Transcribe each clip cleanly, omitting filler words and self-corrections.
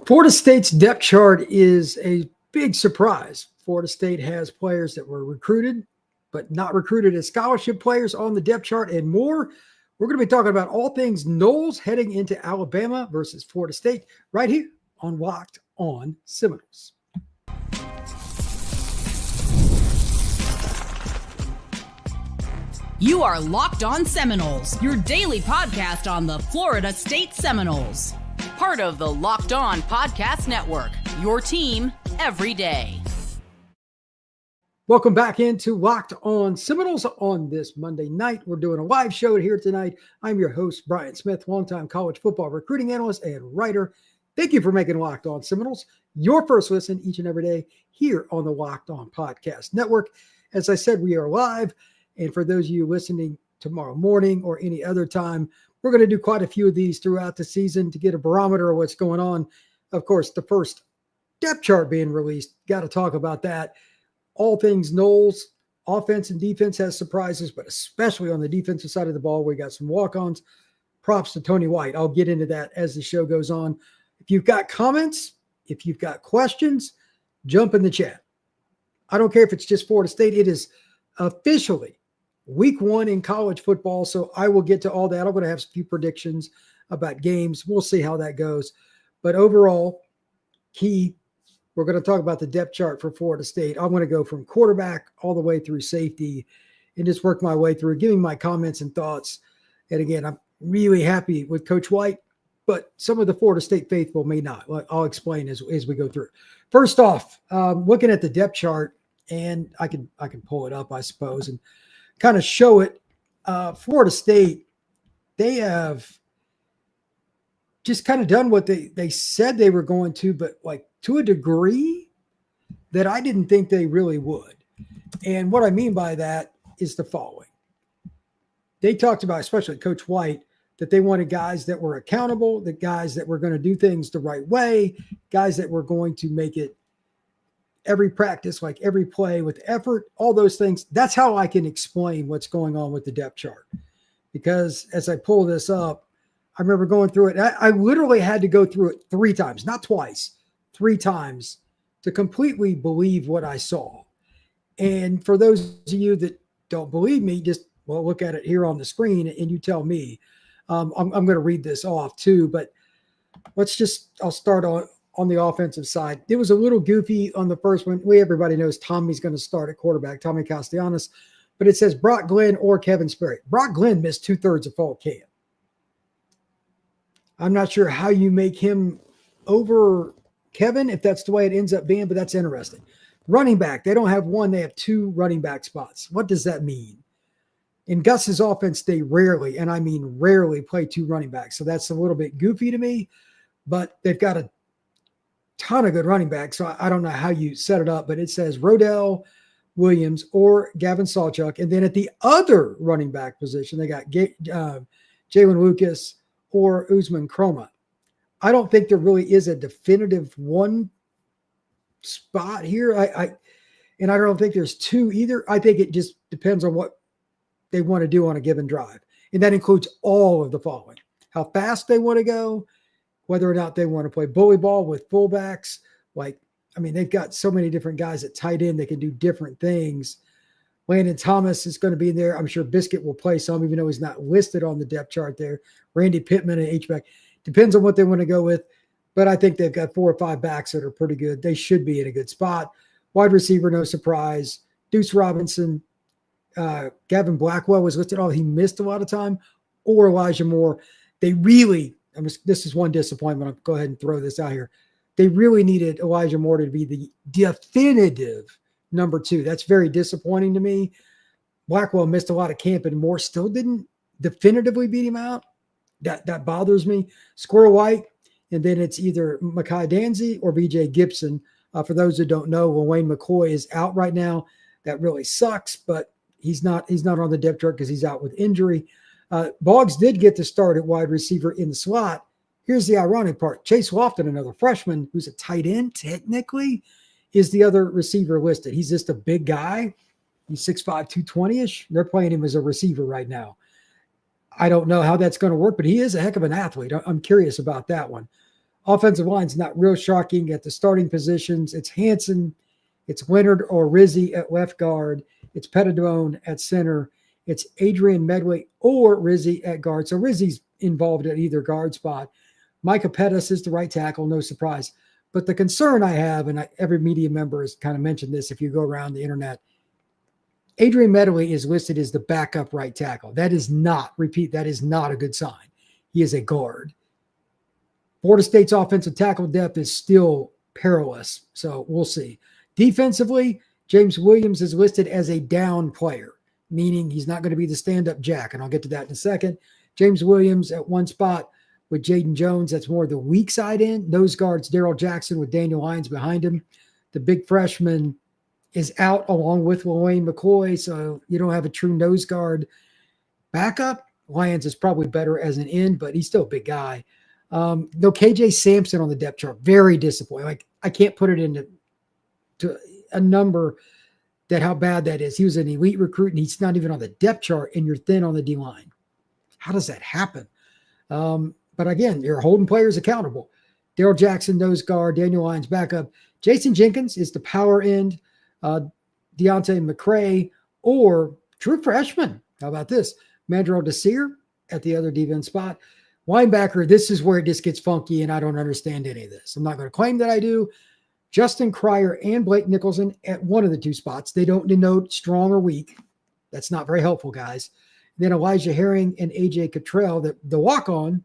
Florida State's depth chart is a big surprise. Florida State has players that were recruited, but not recruited as scholarship players on the depth chart and more. We're going to be talking about all things Noles heading into Alabama versus Florida State right here on Locked On Seminoles. You are Locked On Seminoles, your daily podcast on the Florida State Seminoles. Part of the Locked On Podcast Network, your team every day. Welcome back into Locked On Seminoles on this Monday night. We're doing a live show here tonight. I'm your host, Brian Smith, longtime college football recruiting analyst and writer. Thank you for making Locked On Seminoles your first listen each and every day here on the Locked On Podcast Network. As I said, we are live. And for those of you listening tomorrow morning or any other time, we're going to do quite a few of these throughout the season to get a barometer of what's going on. Of course, the first depth chart being released, got to talk about that. All things Noles, offense and defense has surprises, but especially on the defensive side of the ball, we got some walk-ons. Props to Tony White. I'll get into that as the show goes on. If you've got comments, if you've got questions, jump in the chat. I don't care if it's just Florida State. It is officially week one in college football, so I will get to all that. I'm going to have a few predictions about games. We'll see how that goes. But overall, key, we're going to talk about the depth chart for Florida State. I'm going to go from quarterback all the way through safety and just work my way through, giving my comments and thoughts. And again, I'm really happy with Coach White, but some of the Florida State faithful may not. I'll explain as we go through. First off, looking at the depth chart, and I can pull it up, I suppose, and kind of show it. Florida State, they have just kind of done what they said they were going to, but like to a degree that I didn't think they really would. And what I mean by that is the following. They talked about, especially Coach White, that they wanted guys that were accountable, the guys that were going to do things the right way, guys that were going to make it every practice, like every play with effort, all those things. That's how I can explain what's going on with the depth chart. Because as I pull this up, I remember going through it. I literally had to go through it 3 times, not twice, 3 times to completely believe what I saw. And for those of you that don't believe me, just look at it here on the screen and you tell me. I'm going to read this off too, but I'll start on the offensive side. It was a little goofy on the first one. Everybody knows Tommy's going to start at quarterback, Tommy Castellanos, but it says Brock Glenn or Kevin Sperry. Brock Glenn missed 2/3 of fall camp. I'm not sure how you make him over Kevin, if that's the way it ends up being, but that's interesting. Running back, they don't have one, they have 2 running back spots. What does that mean? In Gus's offense, they rarely, and I mean rarely, play 2 running backs. So that's a little bit goofy to me, but they've got a ton of good running backs. So I don't know how you set it up, but it says Rodell Williams or Gavin Sawchuk. And then at the other running back position, they got Jalen Lucas or Usman Chroma. I don't think there really is a definitive one spot here. And I don't think there's 2 either. I think it just depends on what they want to do on a given drive. And that includes all of the following: how fast they want to go, whether or not they want to play bully ball with fullbacks. They've got so many different guys at tight end that can do different things. Landon Thomas is going to be in there. I'm sure Biscuit will play some, even though he's not listed on the depth chart there. Randy Pittman and H-back. Depends on what they want to go with. But I think they've got 4 or 5 backs that are pretty good. They should be in a good spot. Wide receiver, no surprise. Deuce Robinson. Gavin Blackwell was listed. He missed a lot of time. Or Elijah Moore. This is one disappointment. I'll go ahead and throw this out here. They really needed Elijah Moore to be the definitive number 2. That's very disappointing to me. Blackwell missed a lot of camp and Moore still didn't definitively beat him out. That bothers me. Squirrel White, and then it's either Mekhi Danzy or BJ Gibson. For those who don't know, Wayne McCoy is out right now. That really sucks, but he's not on the depth chart because he's out with injury. Boggs did get to start at wide receiver in the slot. Here's the ironic part. Chase Lofton, another freshman who's a tight end technically, is the other receiver listed. He's just a big guy. He's 6'5", 220-ish. They're playing him as a receiver right now. I don't know how that's going to work, but he is a heck of an athlete. I'm curious about that one. Offensive line's not real shocking at the starting positions. It's Hanson, it's Leonard or Rizzi at left guard, it's Petitone at center, it's Adrian Medway or Rizzi at guard. So Rizzi's involved at either guard spot. Micah Pettis is the right tackle, no surprise. But the concern I have, and every media member has kind of mentioned this if you go around the internet, Adrian Medway is listed as the backup right tackle. That is not a good sign. He is a guard. Florida State's offensive tackle depth is still perilous, so we'll see. Defensively, James Williams is listed as a down player, meaning he's not going to be the stand-up jack, and I'll get to that in a second. James Williams at one spot with Jaden Jones, that's more the weak side end. Nose guards, Darrell Jackson with Daniel Lyons behind him. The big freshman is out along with Wayne McCoy, so you don't have a true nose guard backup. Lyons is probably better as an end, but he's still a big guy. Though KJ Sampson on the depth chart, very disappointing. Like, I can't put it into a number that how bad that is. He was an elite recruit, and he's not even on the depth chart, and you're thin on the D-line. How does that happen? But again, you're holding players accountable. Darrell Jackson, nose guard, Daniel Lyons, backup. Jason Jenkins is the power end. Deontay McCray or true freshman. How about this? Mandrell Desir at the other defense spot. Linebacker, this is where it just gets funky, and I don't understand any of this. I'm not going to claim that I do. Justin Cryer and Blake Nicholson at one of the two spots. They don't denote strong or weak. That's not very helpful, guys. Then Elijah Herring and AJ Cottrell, the walk-on,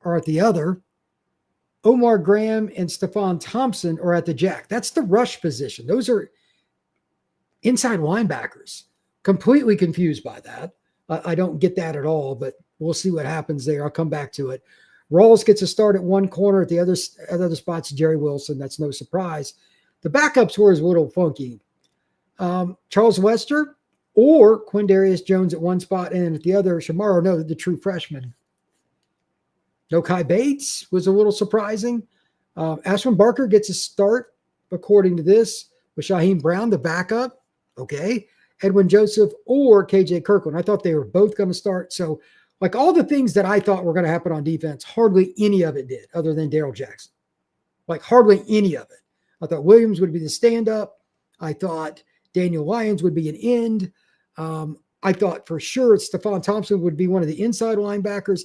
are at the other. Omar Graham and Stephon Thompson are at the jack. That's the rush position. Those are inside linebackers. Completely confused by that. I don't get that at all, but we'll see what happens there. I'll come back to it. Rawls gets a start at one corner. At the other spots, Jerry Wilson. That's no surprise. The backups were a little funky. Charles Wester or Quindarius Jones at one spot, and at the other, Shamaro, no, the true freshman. No Kai Bates was a little surprising. Ashwin Barker gets a start, according to this, with Shaheem Brown, the backup. Okay. Edwin Joseph or KJ Kirkland. I thought they were both going to start. So, like, all the things that I thought were going to happen on defense, hardly any of it did, other than Darrell Jackson. Like, hardly any of it. I thought Williams would be the stand-up. I thought Daniel Lyons would be an end. I thought for sure Stephon Thompson would be one of the inside linebackers.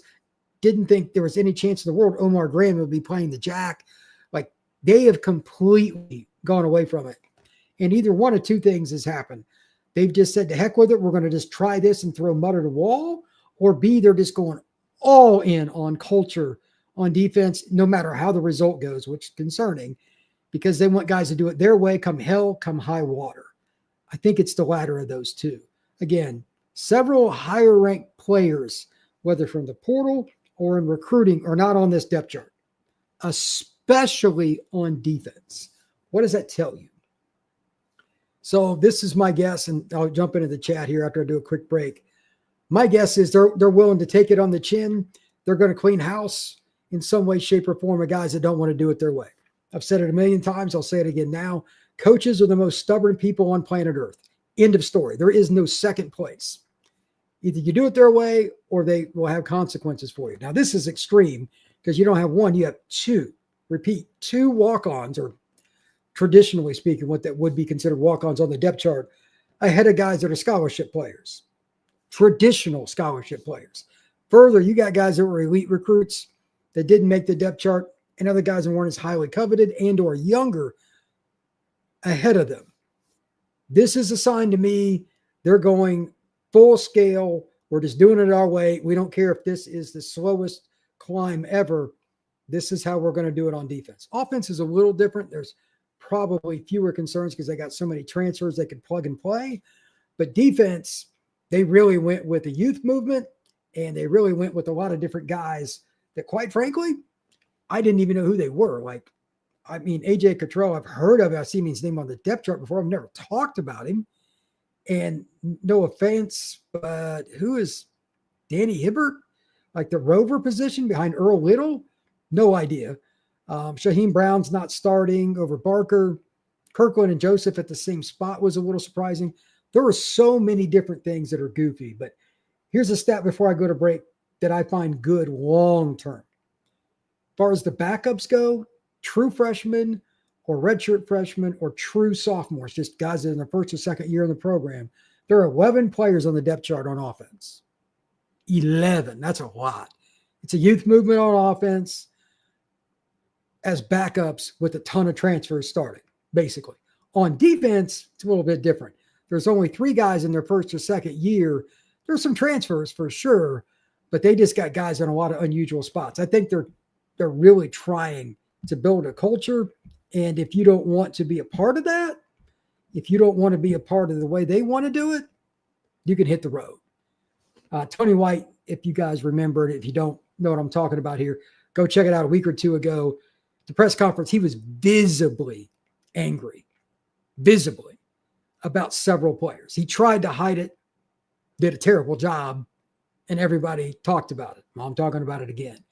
Didn't think there was any chance in the world Omar Graham would be playing the jack. Like, they have completely gone away from it. And either one of two things has happened. They've just said, to heck with it, we're going to just try this and throw mud at a wall. Or B, they're just going all in on culture, on defense, no matter how the result goes, which is concerning because they want guys to do it their way, come hell, come high water. I think it's the latter of those two. Again, several higher-ranked players, whether from the portal or in recruiting, are not on this depth chart, especially on defense. What does that tell you? So this is my guess, and I'll jump into the chat here after I do a quick break. My guess is they're willing to take it on the chin. They're going to clean house in some way, shape, or form of guys that don't want to do it their way. I've said it a million times. I'll say it again now. Coaches are the most stubborn people on planet Earth. End of story. There is no second place. Either you do it their way or they will have consequences for you. Now, this is extreme because you don't have one, you have two. Repeat, two walk-ons, or traditionally speaking, what that would be considered walk-ons on the depth chart, ahead of guys that are scholarship players, traditional scholarship players. Further, you got guys that were elite recruits that didn't make the depth chart, and other guys that weren't as highly coveted and or younger ahead of them. This is a sign to me they're going full scale. We're just doing it our way. We don't care if this is the slowest climb ever. This is how we're going to do it on defense. Offense is a little different. There's probably fewer concerns because they got so many transfers they could plug and play. But defense, they really went with the youth movement, and they really went with a lot of different guys that, quite frankly, I didn't even know who they were. Like, I mean, AJ Cottrell, I've heard of it. I've seen his name on the depth chart before. I've never talked about him. And no offense, but who is Danny Hibbert? Like the rover position behind Earl Little? No idea. Shaheem Brown's not starting over Barker. Kirkland and Joseph at the same spot was a little surprising. There are so many different things that are goofy. But here's a stat before I go to break that I find good long-term. far as the backups go, true freshmen or redshirt freshmen or true sophomores, just guys in their first or second year in the program, there are 11 players on the depth chart on offense. 11. That's a lot. It's a youth movement on offense as backups with a ton of transfers starting, basically. On defense, it's a little bit different. There's only 3 guys in their first or second year. There's some transfers for sure, but they just got guys in a lot of unusual spots. I think they're really trying to build a culture. And if you don't want to be a part of that, if you don't want to be a part of the way they want to do it, you can hit the road. Tony White, if you guys remember it, if you don't know what I'm talking about here, go check it out a week or two ago. The press conference, he was visibly angry, about several players. He tried to hide it, did a terrible job, and everybody talked about it. Well, I'm talking about it again.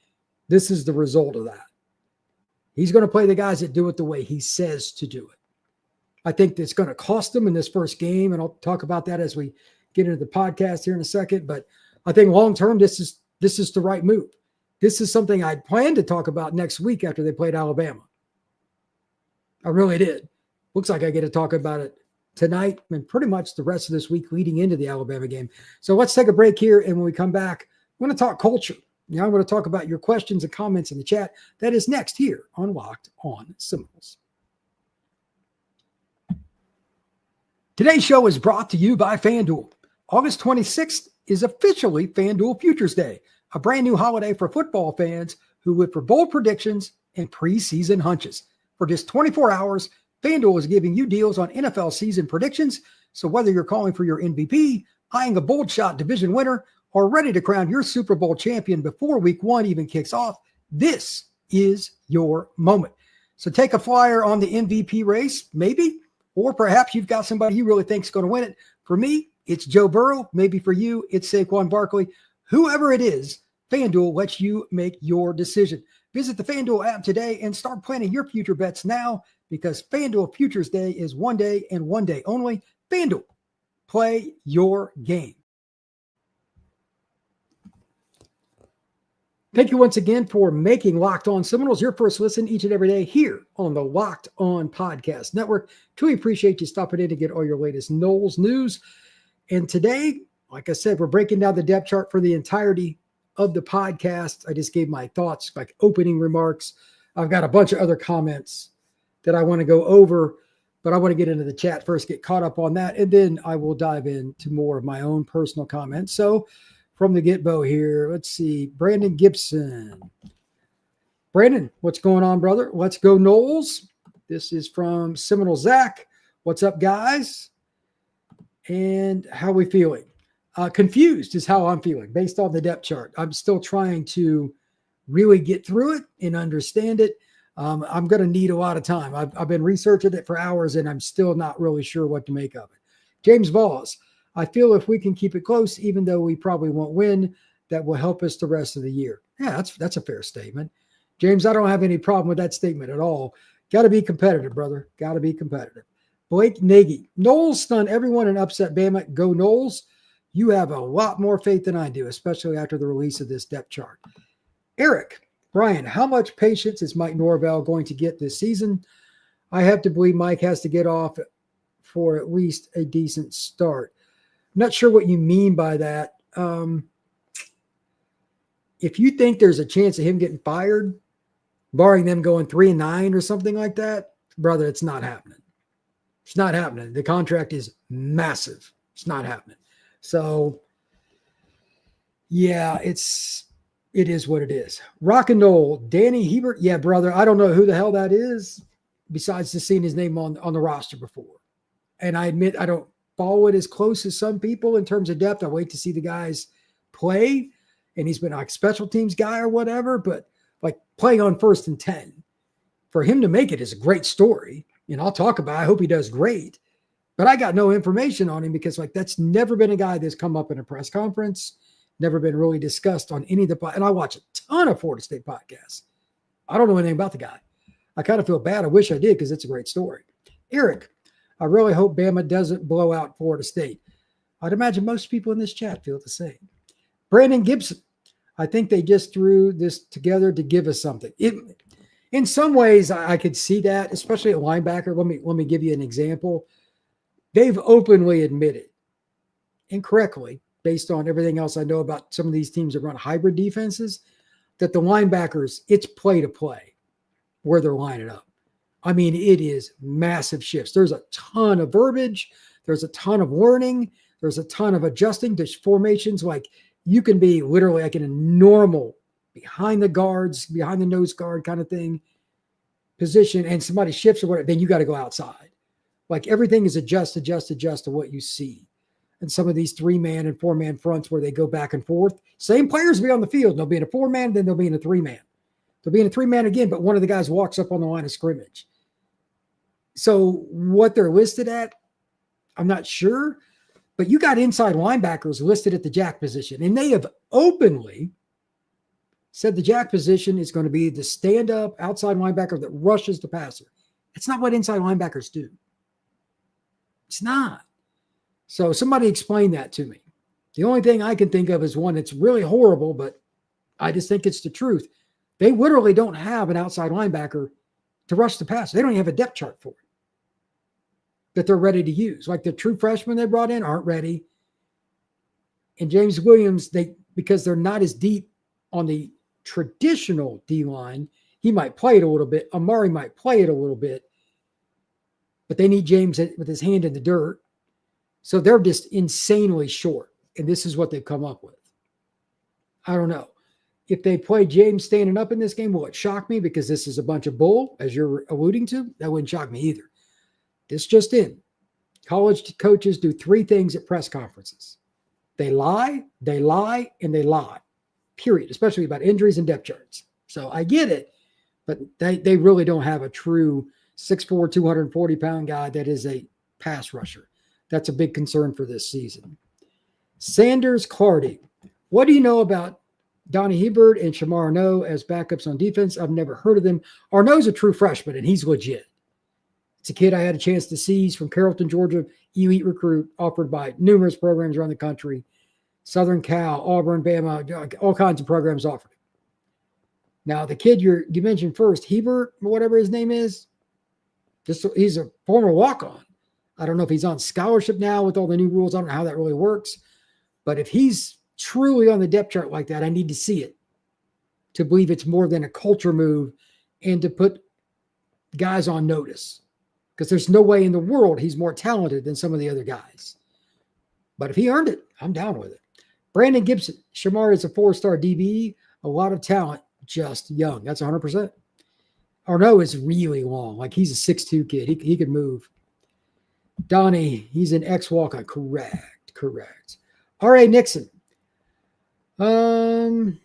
This is the result of that. He's going to play the guys that do it the way he says to do it. I think that's going to cost him in this first game, and I'll talk about that as we get into the podcast here in a second. But I think long-term, this is the right move. This is something I plan to talk about next week after they played Alabama. I really did. Looks like I get to talk about it tonight and pretty much the rest of this week leading into the Alabama game. So let's take a break here, and when we come back, I'm going to talk culture. I'm going to talk about your questions and comments in the chat. That is next here on Locked On Seminoles. Today's show is brought to you by FanDuel. August 26th is officially FanDuel Futures Day, a brand new holiday for football fans who live for bold predictions and preseason hunches. For just 24 hours, FanDuel is giving you deals on NFL season predictions. So whether you're calling for your MVP, eyeing a bold shot division winner, or ready to crown your Super Bowl champion before week 1 even kicks off, this is your moment. So take a flyer on the MVP race, maybe, or perhaps you've got somebody you really think is going to win it. For me, it's Joe Burrow. Maybe for you, it's Saquon Barkley. Whoever it is, FanDuel lets you make your decision. Visit the FanDuel app today and start planning your future bets now, because FanDuel Futures Day is one day and one day only. FanDuel, play your game. Thank you once again for making Locked On Seminoles your first listen each and every day here on the Locked On Podcast Network. Truly appreciate you stopping in to get all your latest Noles news. And today, like I said, we're breaking down the depth chart for the entirety of the podcast. I just gave my thoughts, like opening remarks. I've got a bunch of other comments that I want to go over, but I want to get into the chat first, get caught up on that, and then I will dive into more of my own personal comments. So from the get-go here, let's see, Brandon Gibson. Brandon, what's going on, brother? Let's go Noles. This is from Seminole Zach. What's up, guys? And how we feeling? Confused is how I'm feeling based on the depth chart. I'm still trying to really get through it and understand it. I'm going to need a lot of time. I've been researching it for hours, and I'm still not really sure what to make of it. James Voss, I feel if we can keep it close, even though we probably won't win, that will help us the rest of the year. Yeah, that's a fair statement. James, I don't have any problem with that statement at all. Got to be competitive, brother. Got to be competitive. Blake Nagy, Noles stun everyone and upset Bama. Go Noles. You have a lot more faith than I do, especially after the release of this depth chart. Eric, Brian, how much patience is Mike Norvell going to get this season? I have to believe Mike has to get off for at least a decent start. Not sure what you mean by that. If you think there's a chance of him getting fired, barring them going 3-9 or something like that, brother, it's not happening. It's not happening. The contract is massive. It's not happening. So, yeah, it is what it is. Rock and roll. Danny Hebert. Yeah, brother, I don't know who the hell that is besides just seeing his name on the roster before. And I admit I don't follow it as close as some people in terms of depth. I wait to see the guys play, and he's been like special teams guy or whatever, but like playing on 1st and 10 for him to make it is a great story. And I'll talk about it. I hope he does great, but I got no information on him because like that's never been a guy that's come up in a press conference, never been really discussed on any of the, and I watch a ton of Florida State podcasts. I don't know anything about the guy. I kind of feel bad. I wish I did because it's a great story. Eric, I really hope Bama doesn't blow out Florida State. I'd imagine most people in this chat feel the same. Brandon Gibson, I think they just threw this together to give us something. In some ways, I could see that, especially at linebacker. Let me give you an example. They've openly admitted, incorrectly, based on everything else I know about some of these teams that run hybrid defenses, that the linebackers, it's play to play where they're lining up. I mean, it is massive shifts. There's a ton of verbiage. There's a ton of learning. There's a ton of adjusting to formations. Like you can be literally like in a normal behind the guards, behind the nose guard kind of thing position, and somebody shifts or whatever, then you got to go outside. Like everything is adjust to what you see. And some of these 3-man and 4-man fronts where they go back and forth, same players will be on the field. They'll be in a 4-man, then they'll be in a 3-man. They'll be in a 3-man again, but one of the guys walks up on the line of scrimmage. So what they're listed at, I'm not sure, but you got inside linebackers listed at the jack position, and they have openly said the jack position is going to be the stand-up outside linebacker that rushes the passer. It's not what inside linebackers do. It's not. So somebody explain that to me. The only thing I can think of is one that's really horrible, but I just think it's the truth. They literally don't have an outside linebacker to rush the passer. They don't even have a depth chart for it that they're ready to use. Like the true freshmen they brought in aren't ready. And James Williams, because they're not as deep on the traditional D-line, he might play it a little bit. Amari might play it a little bit. But they need James with his hand in the dirt. So they're just insanely short. And this is what they've come up with. I don't know. If they play James standing up in this game, will it shock me? Because this is a bunch of bull, as you're alluding to. That wouldn't shock me either. This just in. College coaches do 3 things at press conferences. They lie, and they lie. Period. Especially about injuries and depth charts. So I get it. But they really don't have a true 6'4", 240-pound guy that is a pass rusher. That's a big concern for this season. Sanders Clardy. What do you know about Donnie Hebert and Shamar Arnaud as backups on defense? I've never heard of them. Arnaud's a true freshman, and he's legit. It's a kid I had a chance to see. He's from Carrollton, Georgia, elite recruit offered by numerous programs around the country. Southern Cal, Auburn, Bama, all kinds of programs offered. Now, the kid you mentioned first, Hebert, whatever his name is, he's a former walk-on. I don't know if he's on scholarship now with all the new rules. I don't know how that really works. But if he's truly on the depth chart like that, I need to see it to believe it's more than a culture move and to put guys on notice. Because there's no way in the world he's more talented than some of the other guys. But if he earned it, I'm down with it. Brandon Gibson. Shamar is a 4-star DB. A lot of talent, just young. That's 100%. Arnaud is really long. Like he's a 6'2 kid. He could move. Donnie, he's an ex-walk-on. Correct. R.A. Nixon. Nothing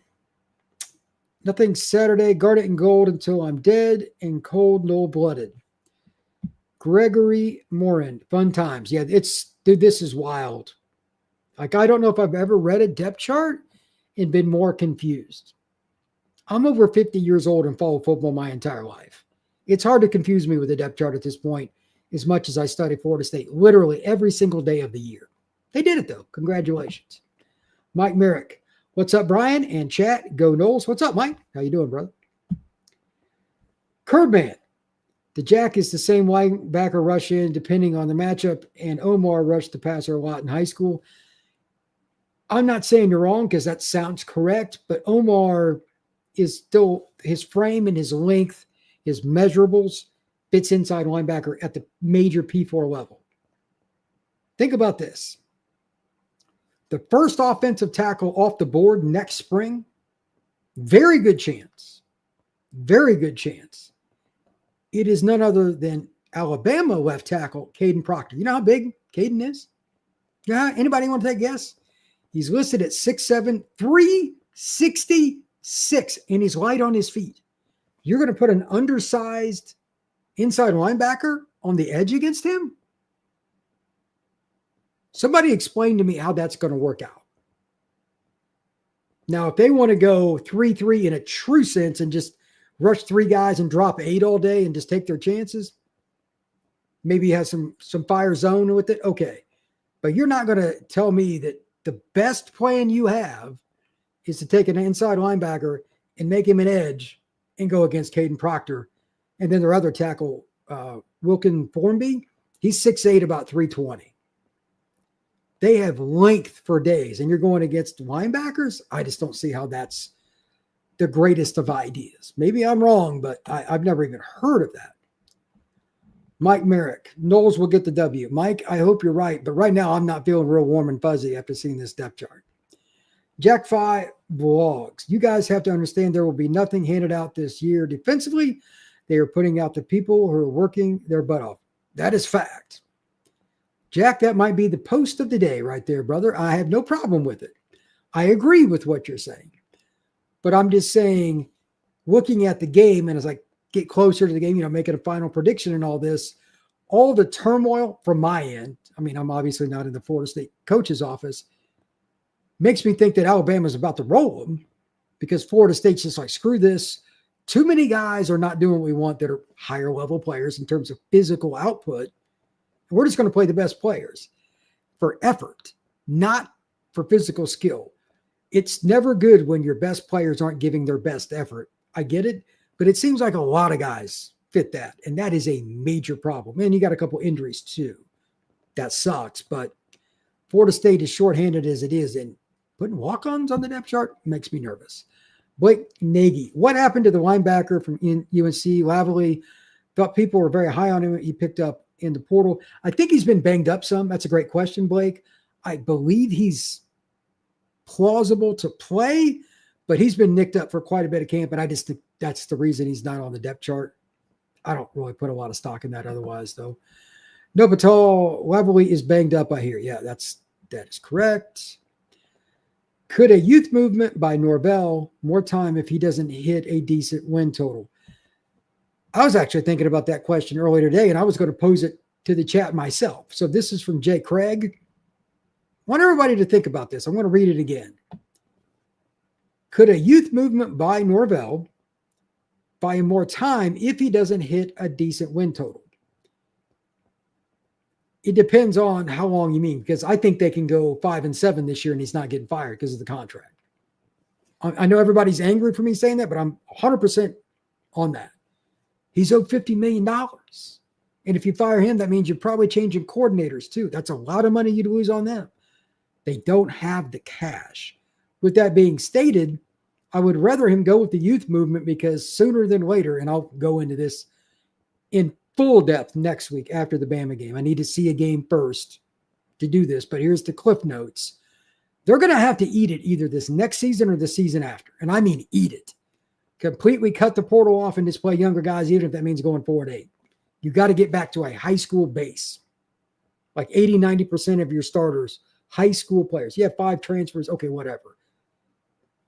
Saturday. Guard it in gold until I'm dead and cold, no-blooded. Gregory Morin. Fun times. Yeah, dude, this is wild. Like, I don't know if I've ever read a depth chart and been more confused. I'm over 50 years old and followed football my entire life. It's hard to confuse me with a depth chart at this point, as much as I study Florida State literally every single day of the year. They did it, though. Congratulations. Mike Merrick. What's up, Brian? And chat. Go Noles. What's up, Mike? How you doing, brother? Curbman. The jack is the same linebacker rush in depending on the matchup, and Omar rushed the passer a lot in high school. I'm not saying you're wrong because that sounds correct, but Omar is still, his frame and his length, his measurables, fits inside linebacker at the major P4 level. Think about this. The first offensive tackle off the board next spring, very good chance. It is none other than Alabama left tackle, Caden Proctor. You know how big Caden is? Yeah, anybody want to take a guess? He's listed at 6'7", 366, and he's light on his feet. You're going to put an undersized inside linebacker on the edge against him? Somebody explain to me how that's going to work out. Now, if they want to go 3-3 in a true sense and just rush 3 guys and drop 8 all day and just take their chances, maybe have some fire zone with it, okay. But you're not going to tell me that the best plan you have is to take an inside linebacker and make him an edge and go against Caden Proctor. And then their other tackle, Wilkin Formby, he's 6'8", about 320. They have length for days, and you're going against linebackers? I just don't see how that's the greatest of ideas. Maybe I'm wrong, but I've never even heard of that. Mike Merrick, Noles will get the W. Mike, I hope you're right, but right now I'm not feeling real warm and fuzzy after seeing this depth chart. Jack Fi blogs. You guys have to understand there will be nothing handed out this year defensively. They are putting out the people who are working their butt off. That is fact. Jack, that might be the post of the day right there, brother. I have no problem with it. I agree with what you're saying. But I'm just saying, looking at the game, and as I get closer to the game, making a final prediction and all this, all the turmoil from my end, I mean, I'm obviously not in the Florida State coach's office, makes me think that Alabama's about to roll them because Florida State's just like, screw this. Too many guys are not doing what we want that are higher level players in terms of physical output. We're just going to play the best players for effort, not for physical skill. It's never good when your best players aren't giving their best effort. I get it, but it seems like a lot of guys fit that, and that is a major problem. And you got a couple injuries too. That sucks, but Florida State is shorthanded as it is, and putting walk-ons on the depth chart makes me nervous. Blake Nagy, what happened to the linebacker from UNC, Lavely? Thought people were very high on him. He picked up in the portal. I think he's been banged up some. That's a great question, Blake. I believe he's plausible to play, but he's been nicked up for quite a bit of camp, and I just think that's the reason he's not on the depth chart. I don't really put a lot of stock in that otherwise, though. No, Patel, Lavely is banged up, I hear. Yeah, that is correct. Could a youth movement by Norvell more time if he doesn't hit a decent win total? I was actually thinking about that question earlier today, and I was going to pose it to the chat myself. So this is from Jay Craig. I want everybody to think about this. I'm going to read it again. Could a youth movement by Norvell buy him more time if he doesn't hit a decent win total? It depends on how long you mean, because I think they can go 5-7 this year and he's not getting fired because of the contract. I know everybody's angry for me saying that, but I'm 100% on that. He's owed $50 million. And if you fire him, that means you're probably changing coordinators too. That's a lot of money you'd lose on them. They don't have the cash. With that being stated, I would rather him go with the youth movement because sooner than later, and I'll go into this in full depth next week after the Bama game. I need to see a game first to do this, but here's the cliff notes. They're going to have to eat it either this next season or the season after. And I mean eat it. Completely cut the portal off and just play younger guys, even if that means going 4-8. You got to get back to a high school base. Like 80-90% of your starters, high school players. You have 5 transfers, okay, whatever.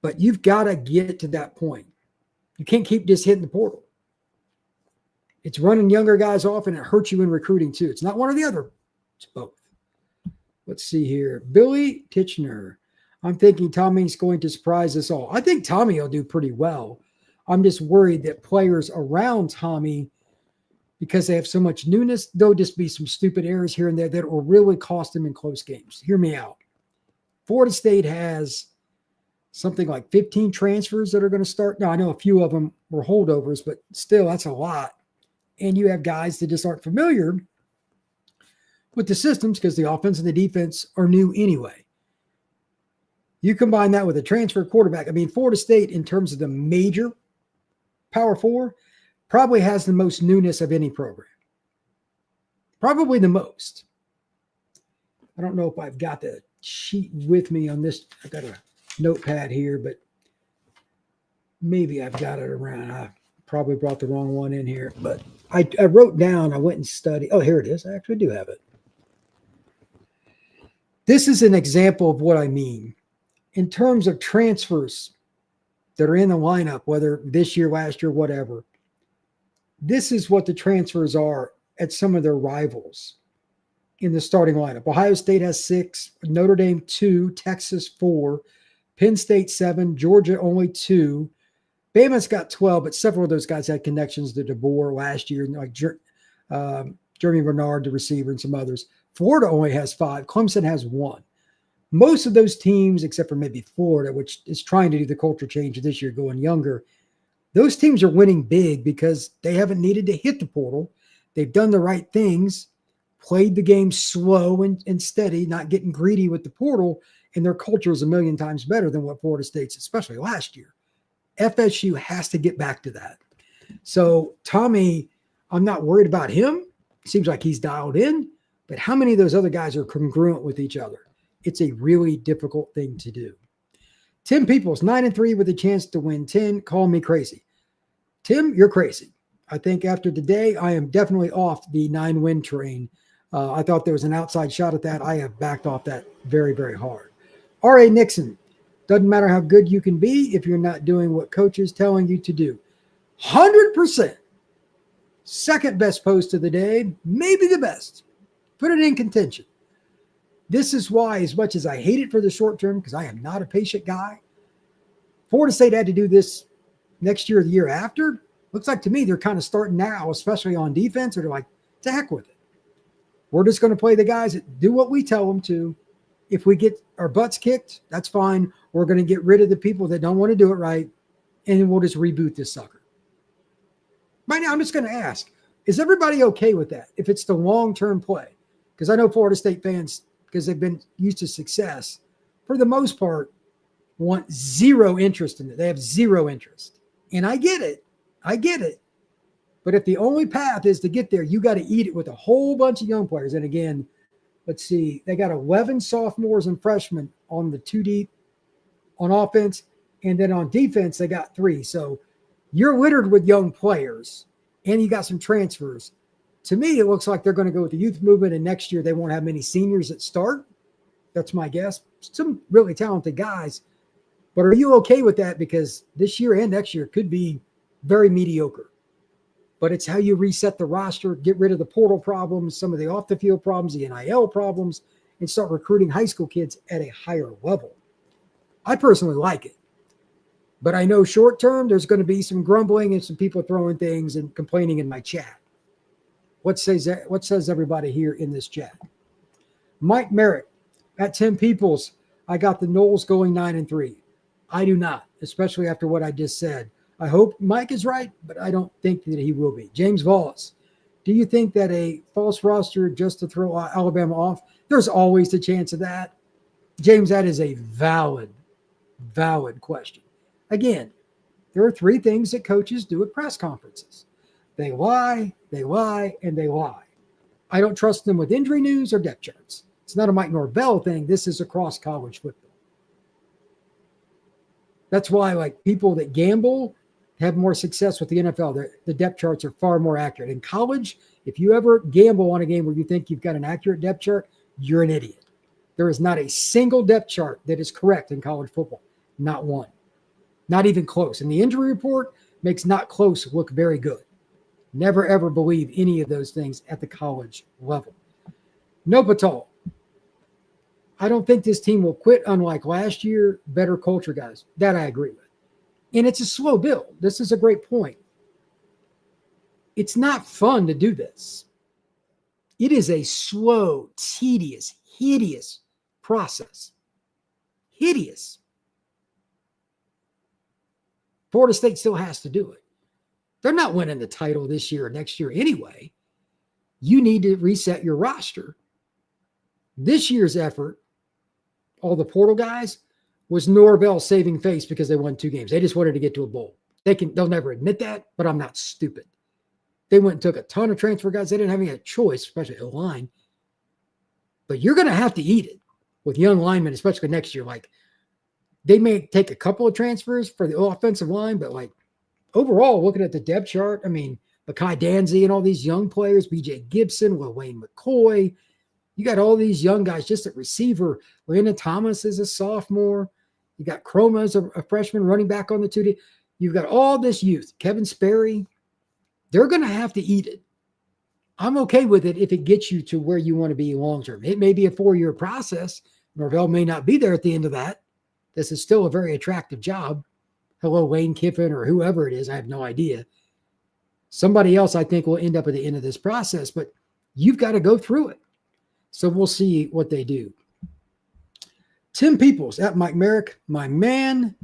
But you've got to get to that point. You can't keep just hitting the portal. It's running younger guys off, and it hurts you in recruiting too. It's not one or the other. It's both. Let's see here. Billy Titchener. I'm thinking Tommy's going to surprise us all. I think Tommy will do pretty well. I'm just worried that players around Tommy, because they have so much newness, there'll just be some stupid errors here and there that will really cost them in close games. Hear me out. Florida State has something like 15 transfers that are going to start. Now, I know a few of them were holdovers, but still, that's a lot. And you have guys that just aren't familiar with the systems because the offense and the defense are new anyway. You combine that with a transfer quarterback. I mean, Florida State, in terms of the major Power 4, probably has the most newness of any program. Probably the most. I don't know if I've got the sheet with me on this. I've got a notepad here, but maybe I've got it around. I probably brought the wrong one in here, but I wrote down, I went and studied. Oh, here it is. I actually do have it. This is an example of what I mean. In terms of transfers that are in the lineup, whether this year, last year, whatever, this is what the transfers are at some of their rivals in the starting lineup. Ohio State has 6, Notre Dame 2, Texas 4, Penn State 7, Georgia only 2. Bama's got 12, but several of those guys had connections to DeBoer last year, like Jeremy Bernard, the receiver, and some others. Florida only has 5. Clemson has 1. Most of those teams, except for maybe Florida, which is trying to do the culture change this year, going younger, those teams are winning big because they haven't needed to hit the portal. They've done the right things, played the game slow and steady, not getting greedy with the portal, and their culture is a million times better than what Florida State's, especially last year. FSU has to get back to that. So Tommy, I'm not worried about him. Seems like he's dialed in, but how many of those other guys are congruent with each other? It's a really difficult thing to do. Tim Peoples, 9-3 with a chance to win 10. Call me crazy. Tim, you're crazy. I think after today, I am definitely off the 9-win train. I thought there was an outside shot at that. I have backed off that very, very hard. R.A. Nixon, doesn't matter how good you can be if you're not doing what coach is telling you to do. 100%. Second best post of the day, maybe the best. Put it in contention. This is why, as much as I hate it for the short term, because I am not a patient guy, Florida State had to do this next year or the year after. Looks like to me they're kind of starting now, especially on defense, or they're like, to heck with it. We're just going to play the guys that do what we tell them to. If we get our butts kicked, that's fine. We're going to get rid of the people that don't want to do it right, and then we'll just reboot this sucker. Right now, I'm just going to ask, is everybody okay with that if it's the long-term play? Because I know Florida State fans, because they've been used to success, for the most part, want zero interest in it. They have zero interest. And I get it. But if the only path is to get there, you got to eat it with a whole bunch of young players. And again, let's see, they got 11 sophomores and freshmen on the 2 deep on offense. And then on defense, they got 3. So you're littered with young players and you got some transfers. To me, it looks like they're going to go with the youth movement, and next year they won't have many seniors that start. That's my guess. Some really talented guys. But are you okay with that? Because this year and next year could be very mediocre. But it's how you reset the roster, get rid of the portal problems, some of the off-the-field problems, the NIL problems, and start recruiting high school kids at a higher level. I personally like it. But I know short term, there's going to be some grumbling and some people throwing things and complaining in my chat. What says everybody here in this chat? Mike Merrick, at Tim Peoples, I got the Noles going 9-3. I do not, especially after what I just said. I hope Mike is right, but I don't think that he will be. James Voss, do you think that a false roster just to throw Alabama off? There's always the chance of that. James, that is a valid question. Again, there are 3 things that coaches do at press conferences. They lie, and they lie. I don't trust them with injury news or depth charts. It's not a Mike Norvell thing. This is across college football. That's why, like, people that gamble have more success with the NFL. The depth charts are far more accurate. In college, if you ever gamble on a game where you think you've got an accurate depth chart, you're an idiot. There is not a single depth chart that is correct in college football. Not one. Not even close. And the injury report makes not close look very good. Never, ever believe any of those things at the college level. No Patel. I don't think this team will quit, unlike last year. Better culture, guys. That I agree with. And it's a slow build. This is a great point. It's not fun to do this. It is a slow, tedious, hideous process. Hideous. Florida State still has to do it. They're not winning the title this year or next year anyway. You need to reset your roster. This year's effort, all the portal guys, was Norvell saving face because they won 2 games. They just wanted to get to a bowl. They'll never admit that, but I'm not stupid. They went and took a ton of transfer guys. They didn't have any choice, especially at line. But you're going to have to eat it with young linemen, especially next year. Like, they may take a couple of transfers for the offensive line, but like, overall, looking at the depth chart, I mean, Makai Danzy and all these young players, BJ Gibson, Wayne McCoy, you got all these young guys just at receiver. Landon Thomas is a sophomore. You got Chroma as a freshman running back on the 2D. You've got all this youth. Kevin Sperry. They're going to have to eat it. I'm okay with it if it gets you to where you want to be long-term. It may be a 4-year process. Norvell may not be there at the end of that. This is still a very attractive job. Hello, Lane Kiffin or whoever it is. I have no idea. Somebody else I think will end up at the end of this process, but you've got to go through it. So we'll see what they do. Tim Peoples at Mike Merrick, my man,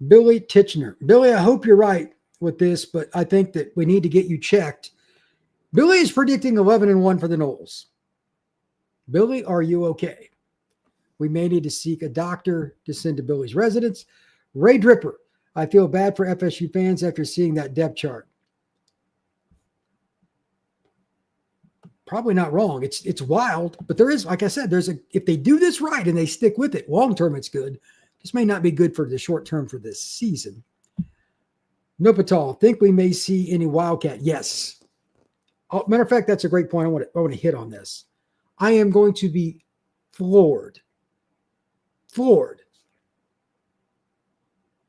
Billy Titchener. Billy, I hope you're right with this, but I think that we need to get you checked. Billy is predicting 11-1 for the Noles. Billy, are you okay? We may need to seek a doctor to send to Billy's residence. Ray Dripper, I feel bad for FSU fans after seeing that depth chart. Probably not wrong. It's wild, but there is, like I said, if they do this right and they stick with it, long term it's good. This may not be good for the short term for this season. Nopatal, think we may see any Wildcat? Yes. Matter of fact, that's a great point. I want to hit on this. I am going to be floored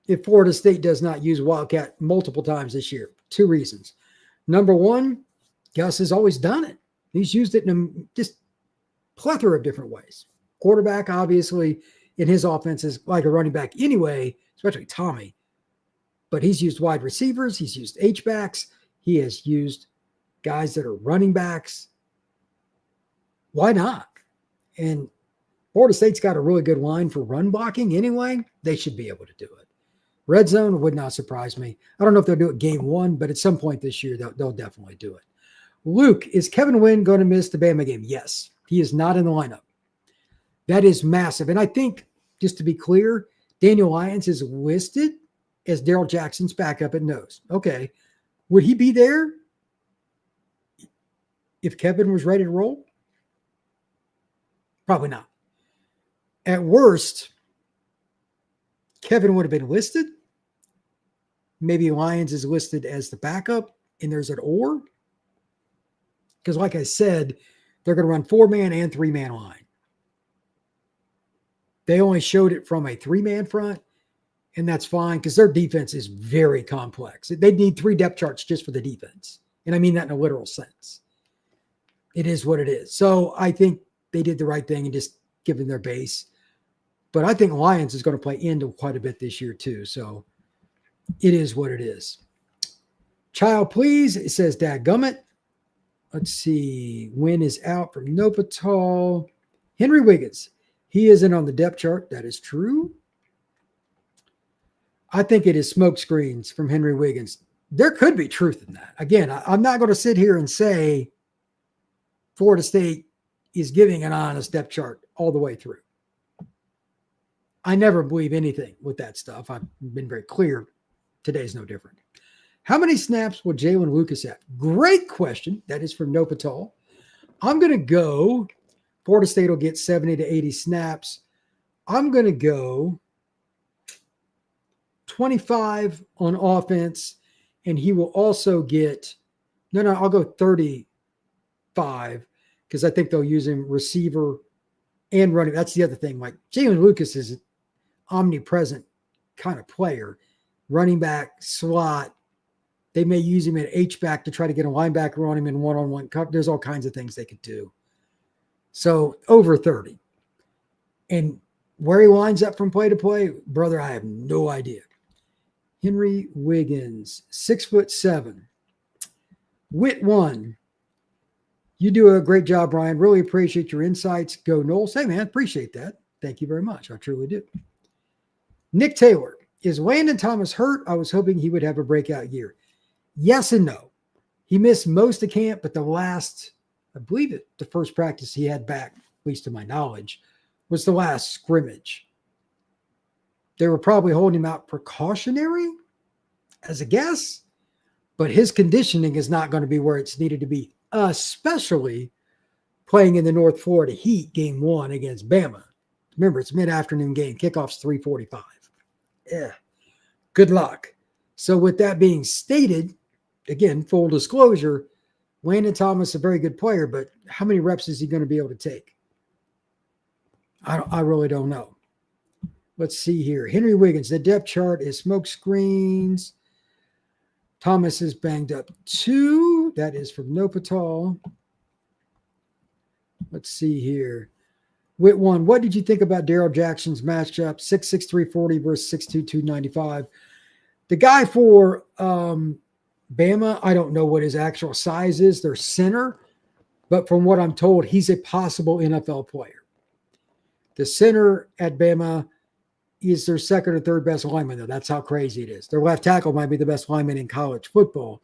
if Florida State does not use Wildcat multiple times this year. 2 reasons. Number one, Gus has always done it. He's used it in just plethora of different ways. Quarterback, obviously, in his offense is like a running back anyway, especially Tommy. But he's used wide receivers. He's used H-backs. He has used guys that are running backs. Why not? And Florida State's got a really good line for run blocking anyway. They should be able to do it. Red zone would not surprise me. I don't know if they'll do it game 1, but at some point this year, they'll definitely do it. Luke, is Kevin Wynn going to miss the Bama game? Yes. He is not in the lineup. That is massive. And I think, just to be clear, Daniel Lyons is listed as Daryl Jackson's backup at nose. Okay. Would he be there if Kevin was ready to roll? Probably not. At worst, Kevin would have been listed. Maybe Lyons is listed as the backup, and there's an or. Because like I said, they're going to run 4-man and 3-man line. They only showed it from a 3-man front, and that's fine because their defense is very complex. They need 3 depth charts just for the defense. And I mean that in a literal sense. It is what it is. So I think they did the right thing and just given their base. But I think Lyons is going to play into quite a bit this year too. So it is what it is. Child, please. It says dadgummit. Let's see. Wynn is out from Nopatal. Henry Wiggins. He isn't on the depth chart. That is true. I think it is smoke screens from Henry Wiggins. There could be truth in that. Again, I'm not going to sit here and say Florida State is giving an honest depth chart all the way through. I never believe anything with that stuff. I've been very clear. Today's no different. How many snaps will Jalen Lucas have? Great question. That is from Nopatal. I'm going to go, Florida State will get 70 to 80 snaps. I'm going to go 25 on offense, and he will also get, I'll go 35 because I think they'll use him receiver and running. That's the other thing. Like Jalen Lucas is an omnipresent kind of player, running back, slot. They may use him at H-back to try to get a linebacker on him in one-on-one cover. There's all kinds of things they could do. So over 30. And where he lines up from play to play, brother, I have no idea. Henry Wiggins, 6'7". Wit 1. You do a great job, Brian. Really appreciate your insights. Go Noles. Hey, man, appreciate that. Thank you very much. I truly do. Nick Taylor. Is Landon Thomas hurt? I was hoping he would have a breakout year. Yes and no. He missed most of camp, but the first practice he had back, at least to my knowledge, was the last scrimmage. They were probably holding him out precautionary as a guess, but his conditioning is not going to be where it's needed to be, especially playing in the North Florida Heat game 1 against Bama. Remember, it's mid-afternoon game. Kickoff's 3:45. Yeah. Good luck. So with that being stated, again, full disclosure, Landon Thomas is a very good player, but how many reps is he going to be able to take? I really don't know. Let's see here. Henry Wiggins, the depth chart is smoke screens. Thomas is banged up 2. That is from Nopatal. Let's see here. Wit 1, what did you think about Daryl Jackson's matchup? 6'6", 340 versus 6'2", 295. The guy for Bama, I don't know what his actual size is. Their center. But from what I'm told, he's a possible NFL player. The center at Bama is their second or third best lineman, though. That's how crazy it is. Their left tackle might be the best lineman in college football.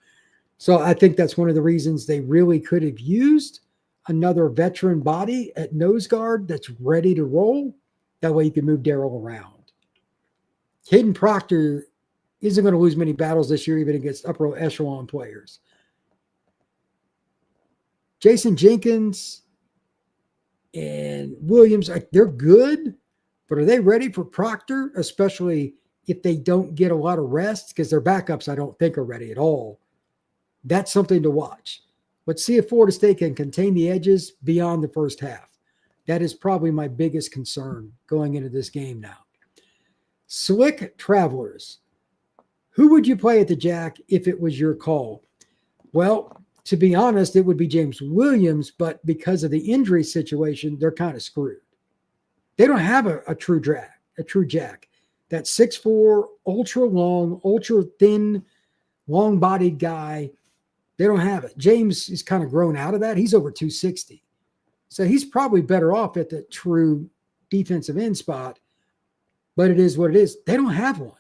So I think that's one of the reasons they really could have used another veteran body at nose guard that's ready to roll. That way you can move Darrell around. Caden Proctor isn't going to lose many battles this year, even against upper echelon players. Jason Jenkins and Williams, they're good, but are they ready for Proctor, especially if they don't get a lot of rest? Because their backups, I don't think, are ready at all. That's something to watch. Let's see if Florida State can contain the edges beyond the first half. That is probably my biggest concern going into this game now. Slick Travelers. Who would you play at the Jack if it was your call? Well, to be honest, it would be James Williams, but because of the injury situation, they're kind of screwed. They don't have a true Jack. That 6'4", ultra long, ultra thin, long-bodied guy. They don't have it. James is kind of grown out of that. He's over 260. So he's probably better off at the true defensive end spot, but it is what it is. They don't have one.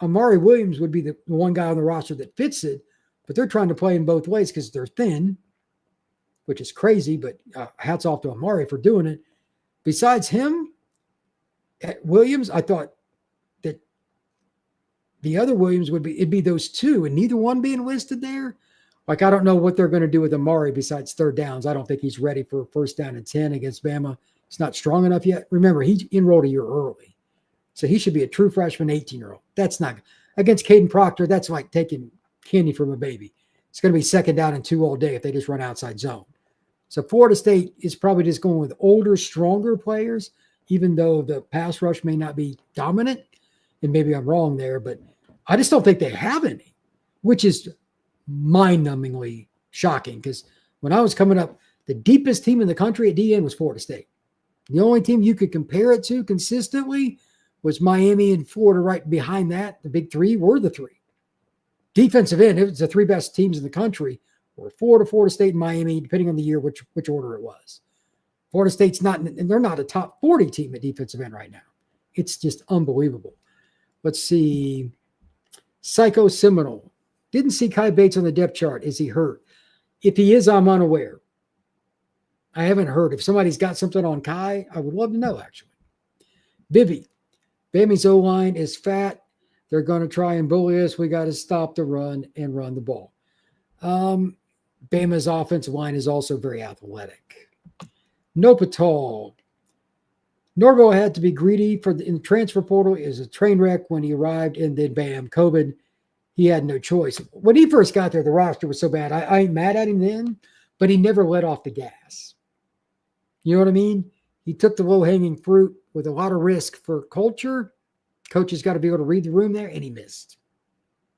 Amari Williams would be the one guy on the roster that fits it, but they're trying to play him both ways because they're thin, which is crazy, but hats off to Amari for doing it. Besides him, at Williams, I thought that the other Williams it'd be those two, and neither one being listed there. Like, I don't know what they're going to do with Amari besides third downs. I don't think he's ready for first down and 10 against Bama. He's not strong enough yet. Remember, he enrolled a year early. So he should be a true freshman 18-year-old. That's not – against Caden Proctor, that's like taking candy from a baby. It's going to be second down and 2 all day if they just run outside zone. So Florida State is probably just going with older, stronger players, even though the pass rush may not be dominant. And maybe I'm wrong there, but I just don't think they have any, which is – mind-numbingly shocking, because when I was coming up, the deepest team in the country at DN was Florida State. The only team you could compare it to consistently was Miami and Florida. Right behind that, the big three were the three. Defensive end, it was the three best teams in the country were Florida State, and Miami, depending on the year, which order it was. Florida State's not, and they're not a top 40 team at defensive end right now. It's just unbelievable. Let's see. Psycho Seminole. Didn't see Kai Bates on the depth chart. Is he hurt? If he is, I'm unaware. I haven't heard. If somebody's got something on Kai, I would love to know, actually. Bibby. Bama's O-line is fat. They're going to try and bully us. We got to stop the run and run the ball. Bama's offensive line is also very athletic. Nopatal. Norvell had to be greedy in the transfer portal. Is a train wreck when he arrived, and then bam, COVID. He had no choice. When he first got there, the roster was so bad. I ain't mad at him then, but he never let off the gas. You know what I mean? He took the low-hanging fruit with a lot of risk for culture. Coach has got to be able to read the room there, and he missed.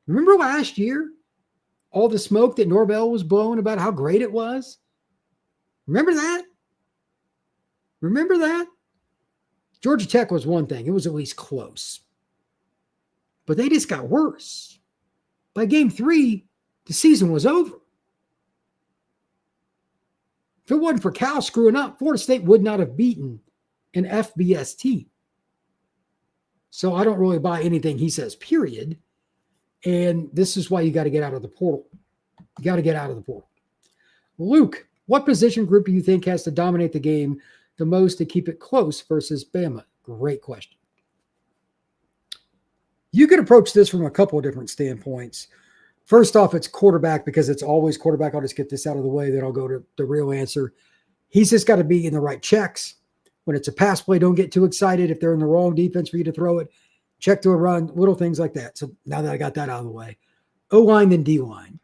Remember last year? All the smoke that Norvell was blowing about how great it was? Remember that? Remember that? Georgia Tech was one thing. It was at least close. But they just got worse. By game 3, the season was over. If it wasn't for Cal screwing up, Florida State would not have beaten an FBS team. So I don't really buy anything he says, period. And this is why you got to get out of the portal. You got to get out of the portal. Luke, what position group do you think has to dominate the game the most to keep it close versus Bama? Great question. You could approach this from a couple of different standpoints. First off, it's quarterback, because it's always quarterback. I'll just get this out of the way, then I'll go to the real answer. He's just got to be in the right checks. When it's a pass play, don't get too excited if they're in the wrong defense for you to throw it. Check to a run, little things like that. So now that I got that out of the way. O-line, then D-line.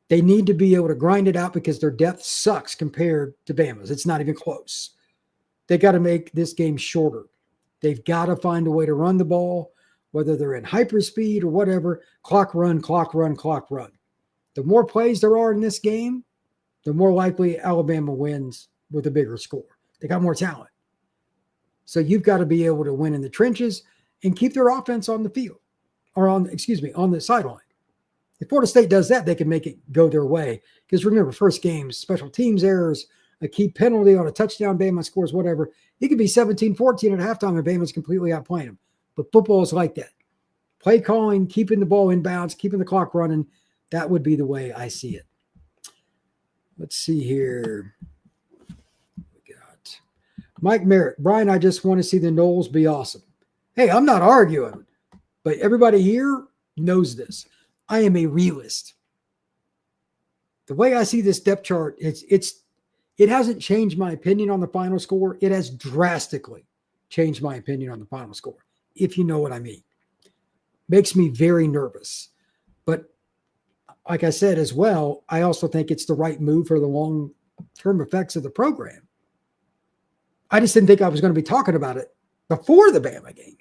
They need to be able to grind it out because their depth sucks compared to Bama's. It's not even close. They got to make this game shorter. They've got to find a way to run the ball, whether they're in hyperspeed or whatever. Clock run, clock run, clock run. The more plays there are in this game, the more likely Alabama wins with a bigger score. They got more talent. So you've got to be able to win in the trenches and keep their offense on the field, or on the sideline. If Florida State does that, they can make it go their way. Because remember, first games, special teams errors, a key penalty on a touchdown, Bama scores, whatever. It could be 17-14 at halftime and Bama's completely outplaying them. But football is like that. Play calling, keeping the ball in bounds, keeping the clock running, that would be the way I see it. Let's see here. We got Mike Merritt. Brian, I just want to see the Noles be awesome. Hey, I'm not arguing, but everybody here knows this. I am a realist. The way I see this depth chart, it hasn't changed my opinion on the final score. It has drastically changed my opinion on the final score, if you know what I mean. Makes me very nervous. But like I said as well, I also think it's the right move for the long-term effects of the program. I just didn't think I was going to be talking about it before the Bama game.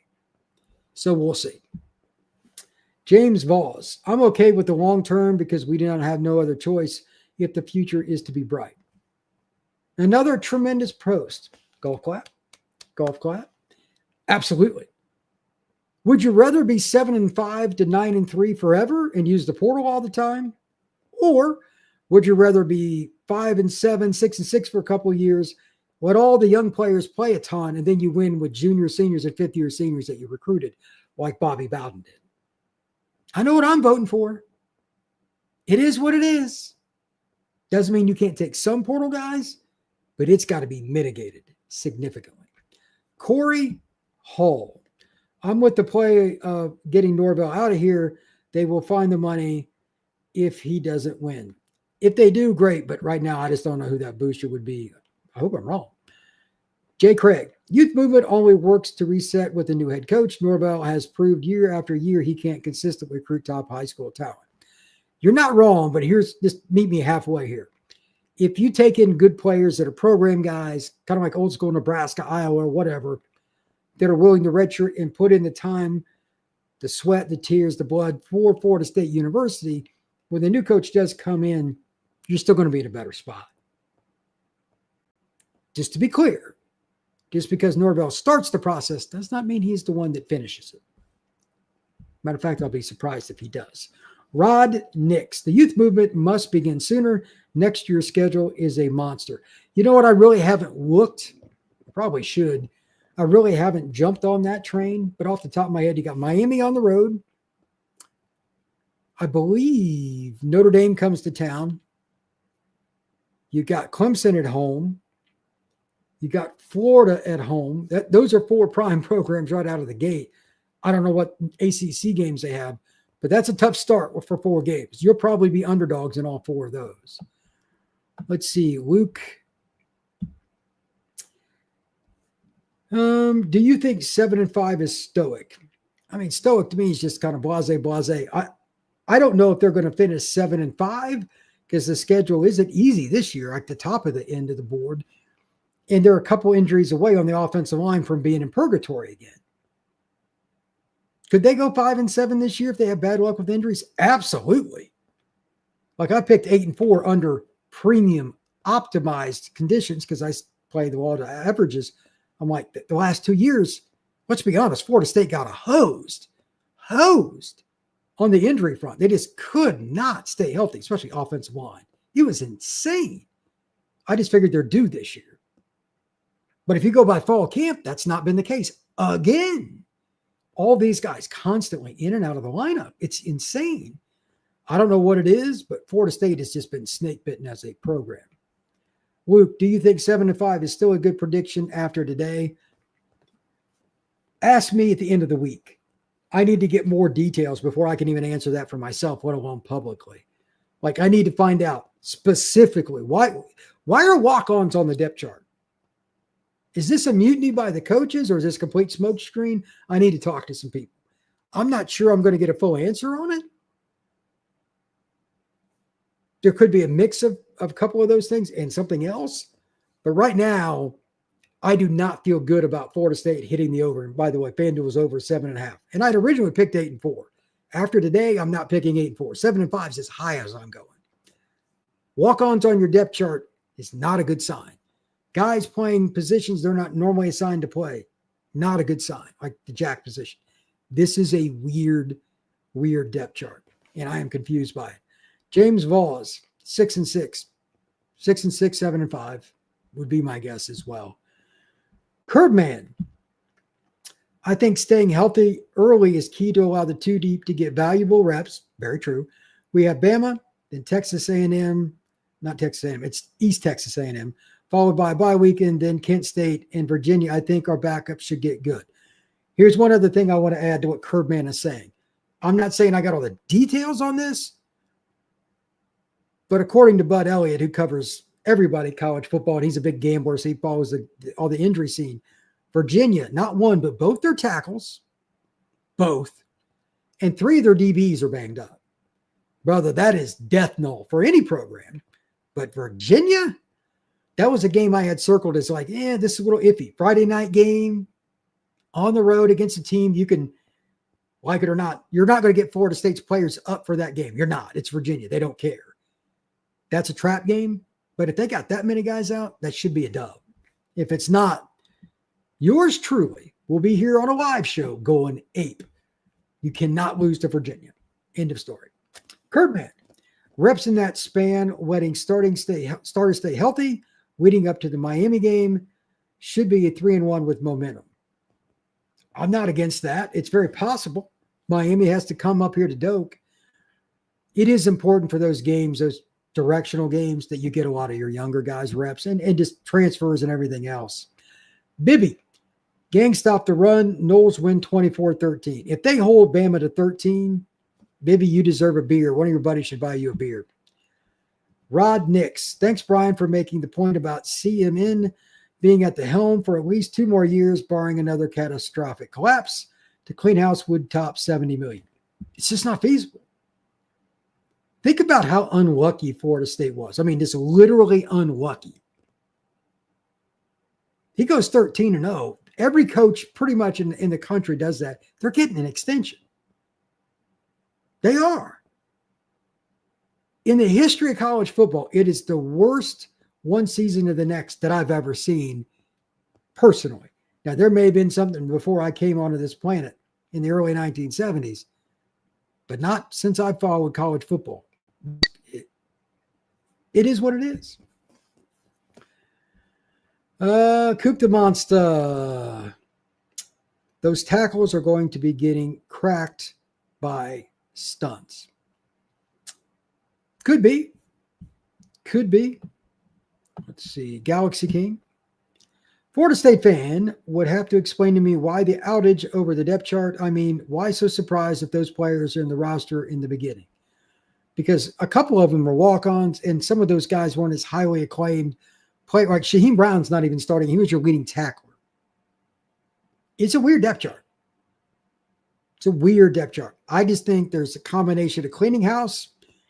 So we'll see. James Voss, I'm okay with the long term because we do not have no other choice if the future is to be bright. Another tremendous post. Golf clap. Golf clap. Absolutely. Would you rather be 7-5 to 9-3 forever and use the portal all the time? Or would you rather be 5-7, 6-6 for a couple of years, let all the young players play a ton, and then you win with junior seniors and fifth-year seniors that you recruited like Bobby Bowden did? I know what I'm voting for. It is what it is. Doesn't mean you can't take some portal guys, but it's got to be mitigated significantly. Corey Hall. I'm with the play of getting Norvell out of here. They will find the money if he doesn't win. If they do, great. But right now, I just don't know who that booster would be. I hope I'm wrong. Jay Craig. Youth movement only works to reset with a new head coach. Norvell has proved year after year he can't consistently recruit top high school talent. You're not wrong, but just meet me halfway here. If you take in good players that are program guys, kind of like old school Nebraska, Iowa, whatever, that are willing to redshirt and put in the time, the sweat, the tears, the blood for Florida State University, when the new coach does come in, you're still going to be in a better spot. Just to be clear, just because Norvell starts the process does not mean he's the one that finishes it. Matter of fact, I'll be surprised if he does. Rod Nix, the youth movement must begin sooner. Next year's schedule is a monster. You know what? I really haven't looked. I probably should. I really haven't jumped on that train, but off the top of my head, you got Miami on the road. I believe Notre Dame comes to town. You got Clemson at home. You got Florida at home. Those are 4 prime programs right out of the gate. I don't know what ACC games they have, but that's a tough start for 4 games. You'll probably be underdogs in all 4 of those. Let's see. Luke. Do you think 7-5 is stoic? I mean, stoic to me is just kind of blase. I don't know if they're going to finish 7-5 because the schedule isn't easy this year at the top of the end of the board. And they're a couple injuries away on the offensive line from being in purgatory again. Could they go 5-7 this year if they have bad luck with injuries? Absolutely. Like I picked 8-4 under premium optimized conditions because I play the law to averages. I'm like, the last 2 years, let's be honest, Florida State got hosed on the injury front. They just could not stay healthy, especially offensive line. It was insane. I just figured they're due this year. But if you go by fall camp, that's not been the case. Again, all these guys constantly in and out of the lineup. It's insane. I don't know what it is, but Florida State has just been snake bitten as a program. Luke, do you think 7-5 is still a good prediction after today? Ask me at the end of the week. I need to get more details before I can even answer that for myself, let alone publicly. Like I need to find out specifically why are walk-ons on the depth chart? Is this a mutiny by the coaches or is this a complete smokescreen? I need to talk to some people. I'm not sure I'm going to get a full answer on it. There could be a mix of a couple of those things and something else. But right now, I do not feel good about Florida State hitting the over. And by the way, FanDuel was over 7.5. And I'd originally picked 8-4. After today, I'm not picking 8-4. 7-5 is as high as I'm going. Walk-ons on your depth chart is not a good sign. Guys playing positions they're not normally assigned to play, not a good sign, like the jack position. This is a weird depth chart, and I am confused by it. James Voss, 6-6. 6-6, 7-5. would be my guess as well. Curbman. I think staying healthy early is key to allow the two deep to get valuable reps. Very true. We have Bama, then Texas A&M, not Texas A&M, it's East Texas A&M, followed by a bye weekend, then Kent State and Virginia. I think our backups should get good. Here's one other thing I want to add to what Curbman is saying. I'm not saying I got all the details on this, but according to Bud Elliott, who covers everybody college football, and he's a big gambler, so he follows all the injury scene. Virginia, not one, but both their tackles, both, and 3 of their DBs are banged up. Brother, that is death knell for any program. But Virginia, that was a game I had circled as like, this is a little iffy. Friday night game on the road against a team you can, like it or not, you're not going to get Florida State's players up for that game. You're not. It's Virginia. They don't care. That's a trap game. But if they got that many guys out, that should be a dub. If it's not, yours truly will be here on a live show going ape. You cannot lose to Virginia. End of story. Curbman. Reps in that span, letting starters stay healthy, leading up to the Miami game, should be a 3-1 with momentum. I'm not against that. It's very possible. Miami has to come up here to Doak. It is important for those games, those directional games, that you get a lot of your younger guys reps and just transfers and everything else. Bibby. Gang stop the run. Noles win 24-13. If they hold Bama to 13, Bibby, you deserve a beer. One of your buddies should buy you a beer. Rod Nix. Thanks, Brian, for making the point about CMN being at the helm for at least 2 more years, barring another catastrophic collapse. To clean house would top $70 million. It's just not feasible. Think about how unlucky Florida State was. I mean, just literally unlucky. He goes 13-0. Every coach pretty much in the country does that. They're getting an extension. They are. In the history of college football, it is the worst one season to the next that I've ever seen personally. Now, there may have been something before I came onto this planet in the early 1970s, but not since I've followed college football. It is what it is. Coop the Monster. Those tackles are going to be getting cracked by stunts. Could be. Let's see. Galaxy King. Florida State fan would have to explain to me why the outage over the depth chart. I mean, why so surprised if those players are in the roster in the beginning? Because a couple of them were walk-ons, and some of those guys weren't as highly acclaimed. Like Shaheem Brown's not even starting. He was your leading tackler. It's a weird depth chart. I just think there's a combination of cleaning house,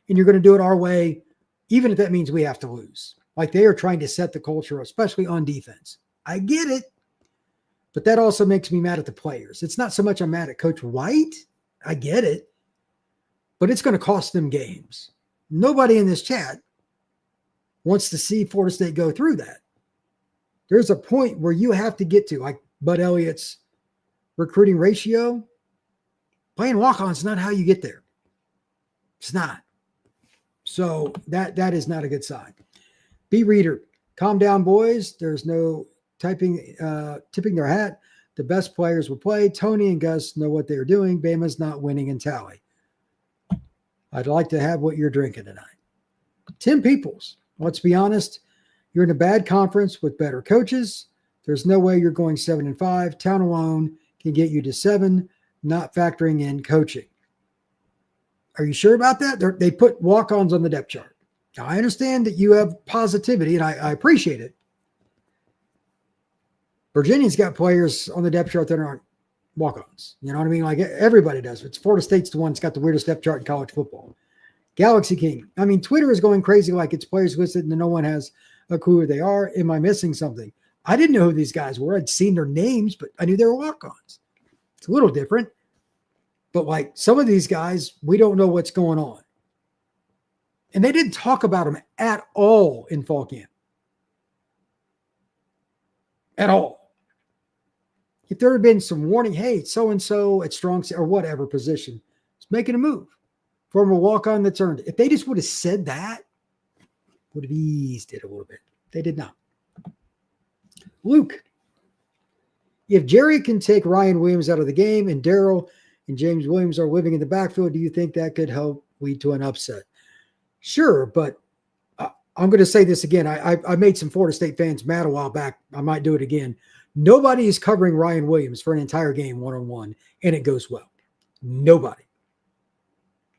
and you're going to do it our way, even if that means we have to lose. Like they are trying to set the culture, especially on defense. I get it, but that also makes me mad at the players. It's not so much I'm mad at Coach White. I get it, but it's going to cost them games. Nobody in this chat wants to see Florida State go through that. There's a point where you have to get to, like Bud Elliott's recruiting ratio. Playing walk-on is not how you get there. It's not. So that is not a good sign. B Reader, calm down, boys. There's no tipping their hat. The best players will play. Tony and Gus know what they're doing. Bama's not winning in tally. I'd like to have what you're drinking tonight. Tim Peoples, let's be honest. You're in a bad conference with better coaches. There's no way you're going 7-5. Town alone can get you to 7, not factoring in coaching. Are you sure about that? They put walk-ons on the depth chart. Now, I understand that you have positivity, and I appreciate it. Virginia's got players on the depth chart that aren't walk-ons. You know what I mean? Like everybody does. It's Florida State's the one that's got the weirdest depth chart in college football. Galaxy King. I mean, Twitter is going crazy like it's players listed and no one has a clue who they are. Am I missing something? I didn't know who these guys were. I'd seen their names, but I knew they were walk-ons. It's a little different. But like some of these guys, we don't know what's going on. And they didn't talk about them at all in fall camp. At all. If there had been some warning, hey, so-and-so at strong or whatever position is making a move from a walk-on that's earned it. If they just would have said that, would have eased it a little bit. They did not. Luke, if Jerry can take Ryan Williams out of the game and Daryl and James Williams are living in the backfield, do you think that could help lead to an upset? Sure, but I'm going to say this again. I made some Florida State fans mad a while back. I might do it again. Nobody is covering Ryan Williams for an entire game one-on-one, and it goes well. Nobody.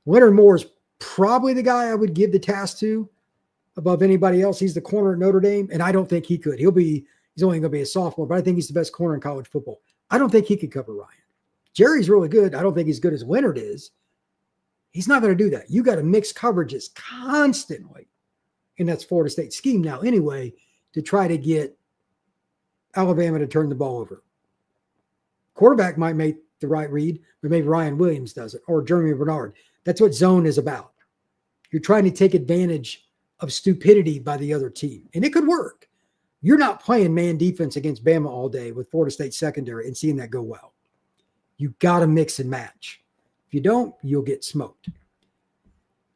Leonard Moore is probably the guy I would give the task to above anybody else. He's the corner at Notre Dame, and I don't think he could. He's only going to be a sophomore, but I think he's the best corner in college football. I don't think he could cover Ryan. Jerry's really good. I don't think he's good as Leonard is. He's not going to do that. You got to mix coverages constantly. And that's Florida State's scheme now anyway, to try to get Alabama to turn the ball over. Quarterback might make the right read, but maybe Ryan Williams does it, or Jeremy Bernard. That's what zone is about. You're trying to take advantage of stupidity by the other team. And it could work. You're not playing man defense against Bama all day with Florida State secondary and seeing that go well. You got to mix and match. If you don't, you'll get smoked.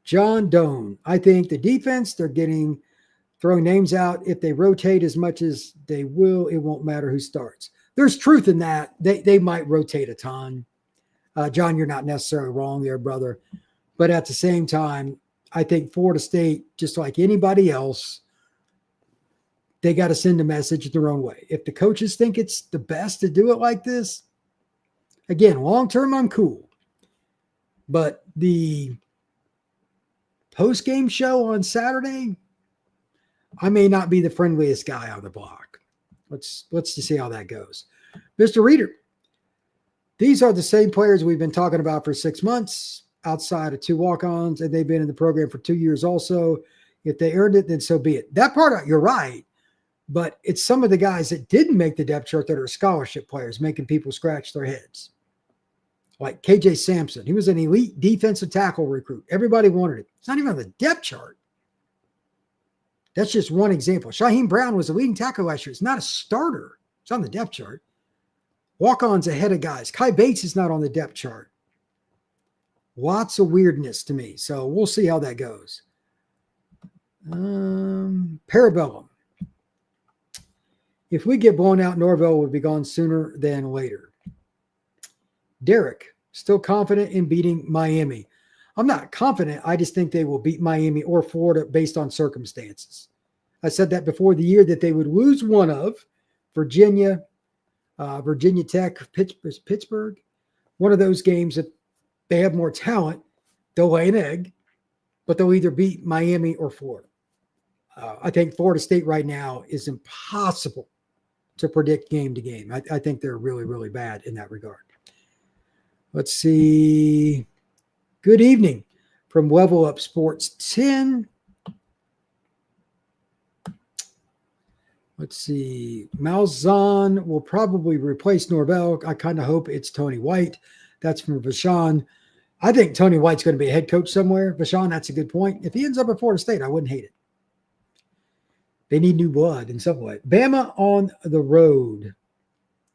John Doan, I think the defense, they're throwing names out. If they rotate as much as they will, it won't matter who starts. There's truth in that. They might rotate a ton. John, you're not necessarily wrong there, brother. But at the same time, I think Florida State, just like anybody else, they got to send a message their own way. If the coaches think it's the best to do it like this, again, long-term, I'm cool. But the post-game show on Saturday, I may not be the friendliest guy on the block. Let's just see how that goes. Mr. Reader, these are the same players we've been talking about for 6 months outside of 2 walk-ons, and they've been in the program for 2 years also. If they earned it, then so be it. That part, you're right, but it's some of the guys that didn't make the depth chart that are scholarship players making people scratch their heads. Like KJ Sampson. He was an elite defensive tackle recruit. Everybody wanted it. It's not even on the depth chart. That's just one example. Shaheem Brown was a leading tackle last year. It's not a starter. It's on the depth chart. Walk-ons ahead of guys. Kai Bates is not on the depth chart. Lots of weirdness to me. So we'll see how that goes. Parabellum. If we get blown out, Norvell would be gone sooner than later. Derek, still confident in beating Miami. I'm not confident. I just think they will beat Miami or Florida based on circumstances. I said that before the year that they would lose one of Virginia, Virginia Tech, Pittsburgh. One of those games that they have more talent, they'll lay an egg, but they'll either beat Miami or Florida. I think Florida State right now is impossible to predict game to game. I think they're really, really bad in that regard. Let's see. Good evening from Level Up Sports 10. Let's see. Malzahn will probably replace Norvell. I kind of hope it's Tony White. That's from Vashon. I think Tony White's going to be a head coach somewhere. Vashon, that's a good point. If he ends up at Florida State, I wouldn't hate it. They need new blood in some way. Bama on the road.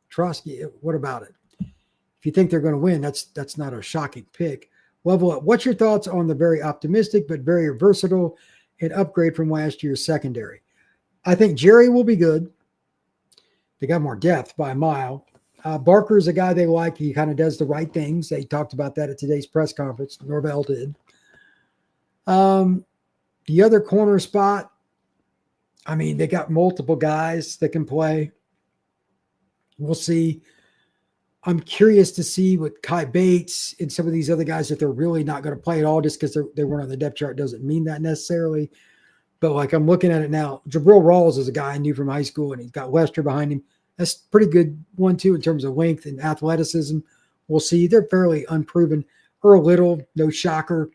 Trotsky, what about it? If you think they're going to win, that's not a shocking pick. Level Up. What's your thoughts on the very optimistic but very versatile and upgrade from last year's secondary? I think Jerry will be good. They got more depth by a mile. Barker's a guy they like. He kind of does the right things. They talked about that at today's press conference. Norvell did. The other corner spot, I mean, they got multiple guys that can play. We'll see. I'm curious to see with Kai Bates and some of these other guys that they're really not going to play at all just because they weren't on the depth chart doesn't mean that necessarily. But like I'm looking at it now, Jabril Rawls is a guy I knew from high school, and he's got Lester behind him. That's a pretty good one, too, in terms of length and athleticism. We'll see. They're fairly unproven. Earl Little, no shocker.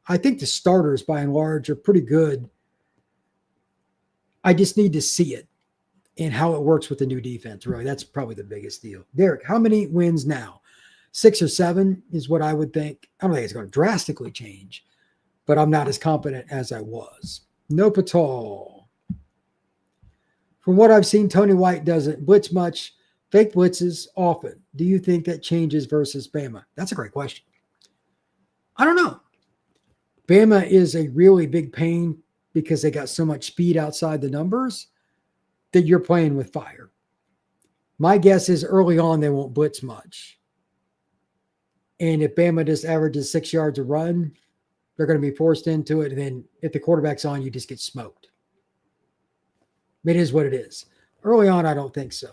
I think the starters, by and large, are pretty good. I just need to see it and how it works with the new defense, really. That's probably the biggest deal. Derek, how many wins now? 6 or 7 is what I would think. I don't think it's going to drastically change, but I'm not as confident as I was. No Patal. From what I've seen, Tony White doesn't blitz much, fake blitzes often. Do you think that changes versus Bama? That's a great question. I don't know. Bama is a really big pain because they got so much speed outside the numbers. that you're playing with fire. My guess is early on they won't blitz much. And if Bama just averages 6 yards a run, they're going to be forced into it. And then if the quarterback's on, you just get smoked. It is what it is. Early on, I don't think so.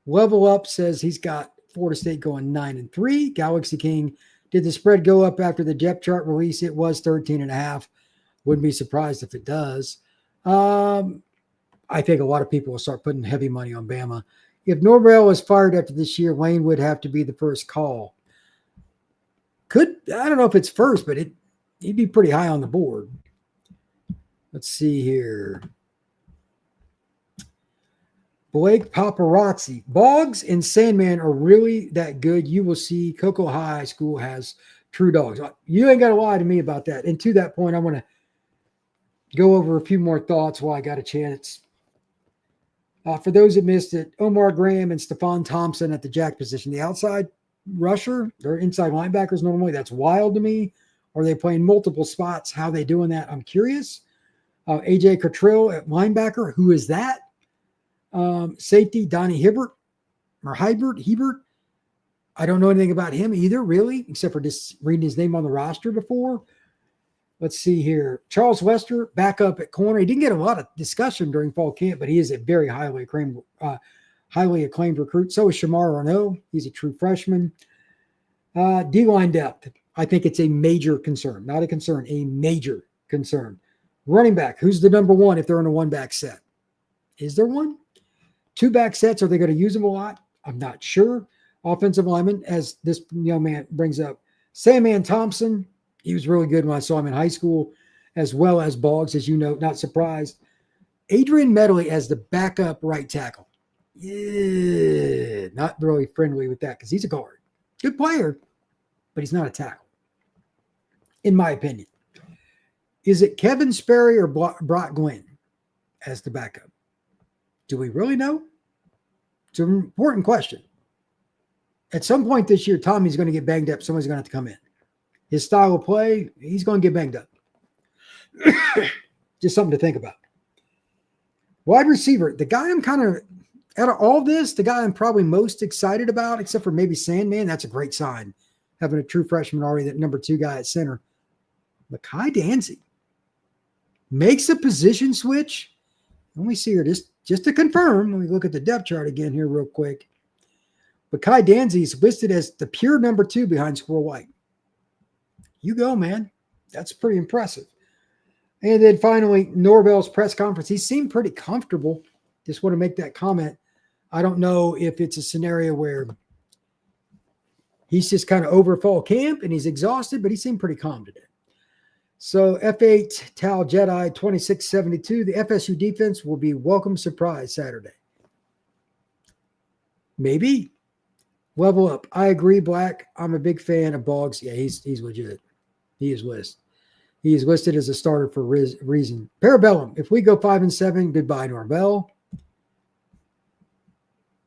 Level Up says he's got Florida State going 9-3. Galaxy King, did the spread go up after the depth chart release? It was 13.5. Wouldn't be surprised if it does. I think a lot of people will start putting heavy money on Bama. If Norvell is fired after this year, Lane would have to be the first call. I don't know if it's first, but he'd be pretty high on the board. Let's see here. Blake Paparazzi. Boggs and Sandman are really that good. You will see Cocoa High School has true dogs. You ain't got to lie to me about that. And to that point, I want to go over a few more thoughts while I got a chance. For those that missed it, Omar Graham and Stephon Thompson at the jack position. The outside rusher, they're inside linebackers normally. That's wild to me. Are they playing multiple spots? How are they doing that? I'm curious. AJ Cottrell at linebacker. Who is that? Safety, Donnie Hebert. I don't know anything about him either, really, except for just reading his name on the roster before. Let's see here. Charles Lester, backup at corner. He didn't get a lot of discussion during fall camp, but he is a very highly acclaimed recruit. So is Shamar Arnaud. He's a true freshman. D-line depth. I think it's a major concern. Not a concern, a major concern. Running back. Who's the number one if they're in a one-back set? Is there one? 2-back sets. Are they going to use them a lot? I'm not sure. Offensive lineman, as this young man brings up. Sandman Thompson. He was really good when I saw him in high school, as well as Boggs, as you know, not surprised. Adrian Medley as the backup right tackle. Yeah, not really friendly with that because he's a guard. Good player, but he's not a tackle, in my opinion. Is it Kevin Sperry or Brock Glenn as the backup? Do we really know? It's an important question. At some point this year, Tommy's going to get banged up. Somebody's going to have to come in. His style of play, he's going to get banged up. Just something to think about. Wide receiver, the guy I'm kind of, out of all this, the guy I'm probably most excited about, except for maybe Sandman, that's a great sign. Having a true freshman already, that number 2 guy at center. Mekhi Danzey makes a position switch. Let me see here, just to confirm. Let me look at the depth chart again here real quick. Mekhi Danzey is listed as the pure number 2 behind Squirrel White. You go, man. That's pretty impressive. And then finally, Norvell's press conference. He seemed pretty comfortable. Just want to make that comment. I don't know if it's a scenario where he's just kind of over fall camp and he's exhausted, but he seemed pretty calm today. So F8 Tal Jedi 2672. The FSU defense will be welcome surprise Saturday. Maybe. Level Up. I agree, Black. I'm a big fan of Boggs. Yeah, he's legit. He is listed. He is listed as a starter for reason. Parabellum. If we go 5-7, goodbye, Norvell.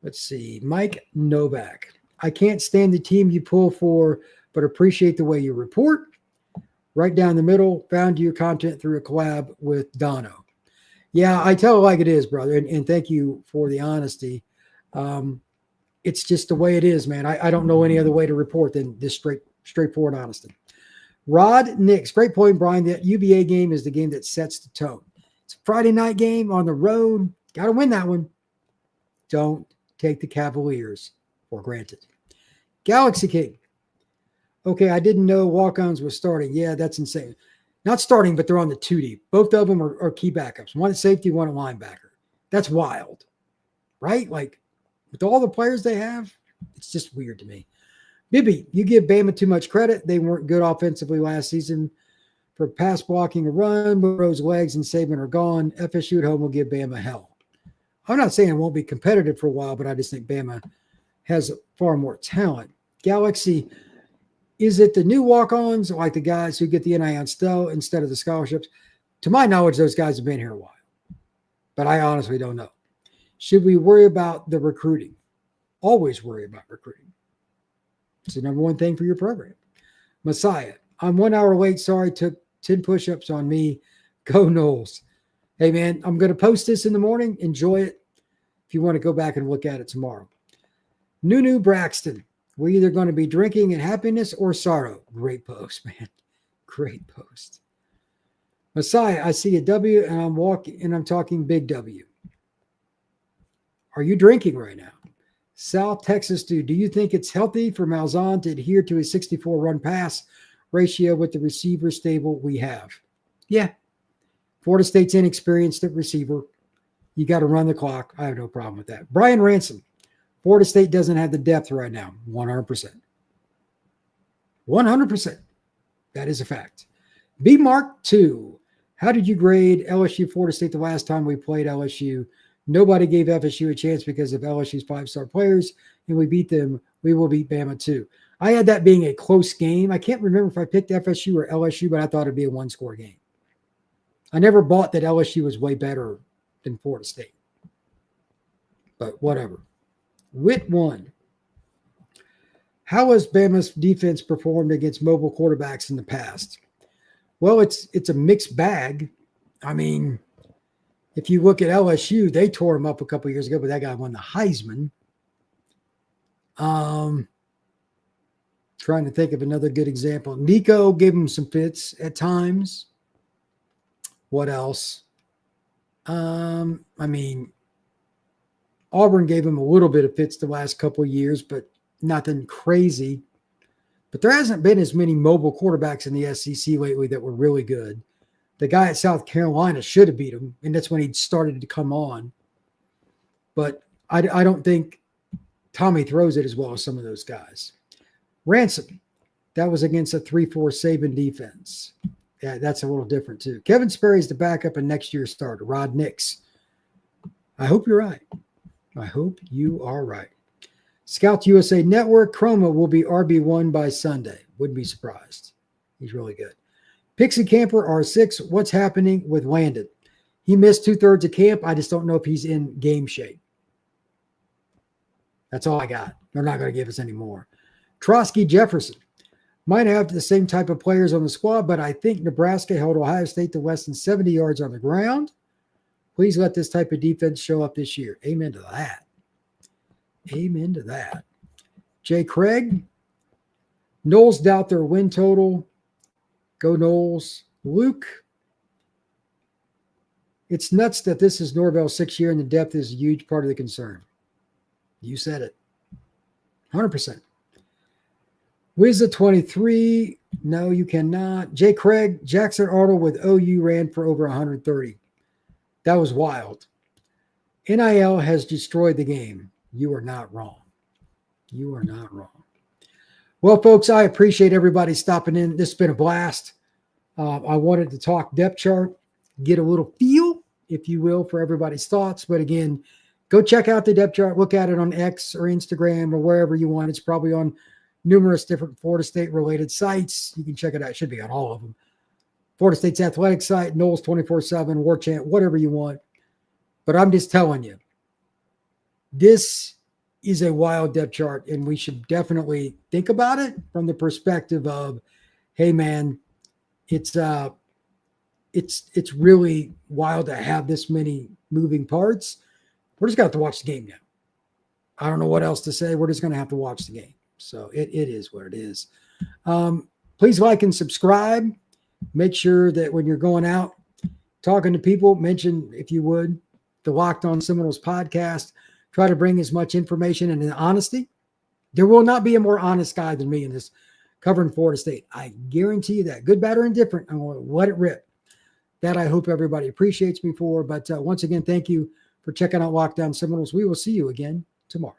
Let's see. Mike Novak. I can't stand the team you pull for, but appreciate the way you report. Right down the middle. Found your content through a collab with Dono. Yeah, I tell it like it is, brother. And thank you for the honesty. It's just the way it is, man. I don't know any other way to report than this straightforward honesty. Rod Nix, great point, Brian. That UVA game is the game that sets the tone. It's a Friday night game on the road. Got to win that one. Don't take the Cavaliers for granted. Galaxy King. Okay, I didn't know walk-ons was starting. Yeah, that's insane. Not starting, but they're on the 2 deep. Both of them are key backups. One at safety, one at linebacker. That's wild, right? Like, with all the players they have, it's just weird to me. Bibby, you give Bama too much credit. They weren't good offensively last season. For pass blocking a run, Burrow's legs and Saban are gone. FSU at home will give Bama hell. I'm not saying it won't be competitive for a while, but I just think Bama has far more talent. Galaxy, is it the new walk-ons, like the guys who get the NIL instead of the scholarships? To my knowledge, those guys have been here a while. But I honestly don't know. Should we worry about the recruiting? Always worry about recruiting. It's the number one thing for your program. Messiah, I'm 1 hour late. Sorry, took 10 push-ups on me. Go Noles. Hey, man, I'm going to post this in the morning. Enjoy it if you want to go back and look at it tomorrow. Nunu Braxton, we're either going to be drinking in happiness or sorrow. Great post, man. Great post. Messiah, I see a W and I'm talking big W. Are you drinking right now? South Texas dude, do you think it's healthy for Malzahn to adhere to his 64 run pass ratio with the receiver stable we have? Yeah. Florida State's inexperienced at receiver. You got to run the clock. I have no problem with that. Brian Ransom, Florida State doesn't have the depth right now. 100%. 100%. That is a fact. B Mark 2. How did you grade LSU Florida State the last time we played LSU? Nobody gave FSU a chance because of LSU's 5-star players, and we beat them. We will beat Bama too. I had that being a close game. I can't remember if I picked FSU or LSU, but I thought it'd be a one-score game. I never bought that LSU was way better than Florida State. But whatever. Wit 1. How has Bama's defense performed against mobile quarterbacks in the past? Well, it's a mixed bag. I mean, if you look at LSU, they tore him up a couple years ago, but that guy won the Heisman. Trying to think of another good example. Nico gave him some fits at times. What else? I mean, Auburn gave him a little bit of fits the last couple of years, but nothing crazy. But there hasn't been as many mobile quarterbacks in the SEC lately that were really good. The guy at South Carolina should have beat him, and that's when he started to come on. But I don't think Tommy throws it as well as some of those guys. Ransom, that was against a 3-4 Saban defense. Yeah, that's a little different too. Kevin Sperry's the backup and next year's starter. Rod Nix. I hope you're right. I hope you are right. Scouts USA Network, Chroma will be RB1 by Sunday. Wouldn't be surprised. He's really good. Pixie Camper R6, what's happening with Landon? He missed 2/3 of camp. I just don't know if he's in game shape. That's all I got. They're not going to give us any more. Trotsky Jefferson. Might have the same type of players on the squad, but I think Nebraska held Ohio State to less than 70 yards on the ground. Please let this type of defense show up this year. Amen to that. Amen to that. Jay Craig. Noles doubt their win total. Go Noles. Luke. It's nuts that this is Norvell's 6th year and the depth is a huge part of the concern. You said it. 100%. Wizza 23. No, you cannot. Jay Craig. Jackson Arnold with OU ran for over 130. That was wild. NIL has destroyed the game. You are not wrong. You are not wrong. Well, folks, I appreciate everybody stopping in. This has been a blast. I wanted to talk depth chart, get a little feel, if you will, for everybody's thoughts. But again, go check out the depth chart. Look at it on X or Instagram or wherever you want. It's probably on numerous different Florida State-related sites. You can check it out. It should be on all of them. Florida State's athletic site, Noles 24/7, War Chant, whatever you want. But I'm just telling you, this is a wild depth chart, and we should definitely think about it from the perspective of, hey, man, it's really wild to have this many moving parts. We're just going to have to watch the game now. I don't know what else to say. We're just going to have to watch the game. So it is what it is. Please like and subscribe. Make sure that when you're going out talking to people, mention, if you would, the Locked On Seminoles podcast. Try to bring as much information and honesty. There will not be a more honest guy than me in this covering Florida State. I guarantee you that. Good, bad, or indifferent, I'm going to let it rip. That I hope everybody appreciates me for. But once again, thank you for checking out Locked On Seminoles. We will see you again tomorrow.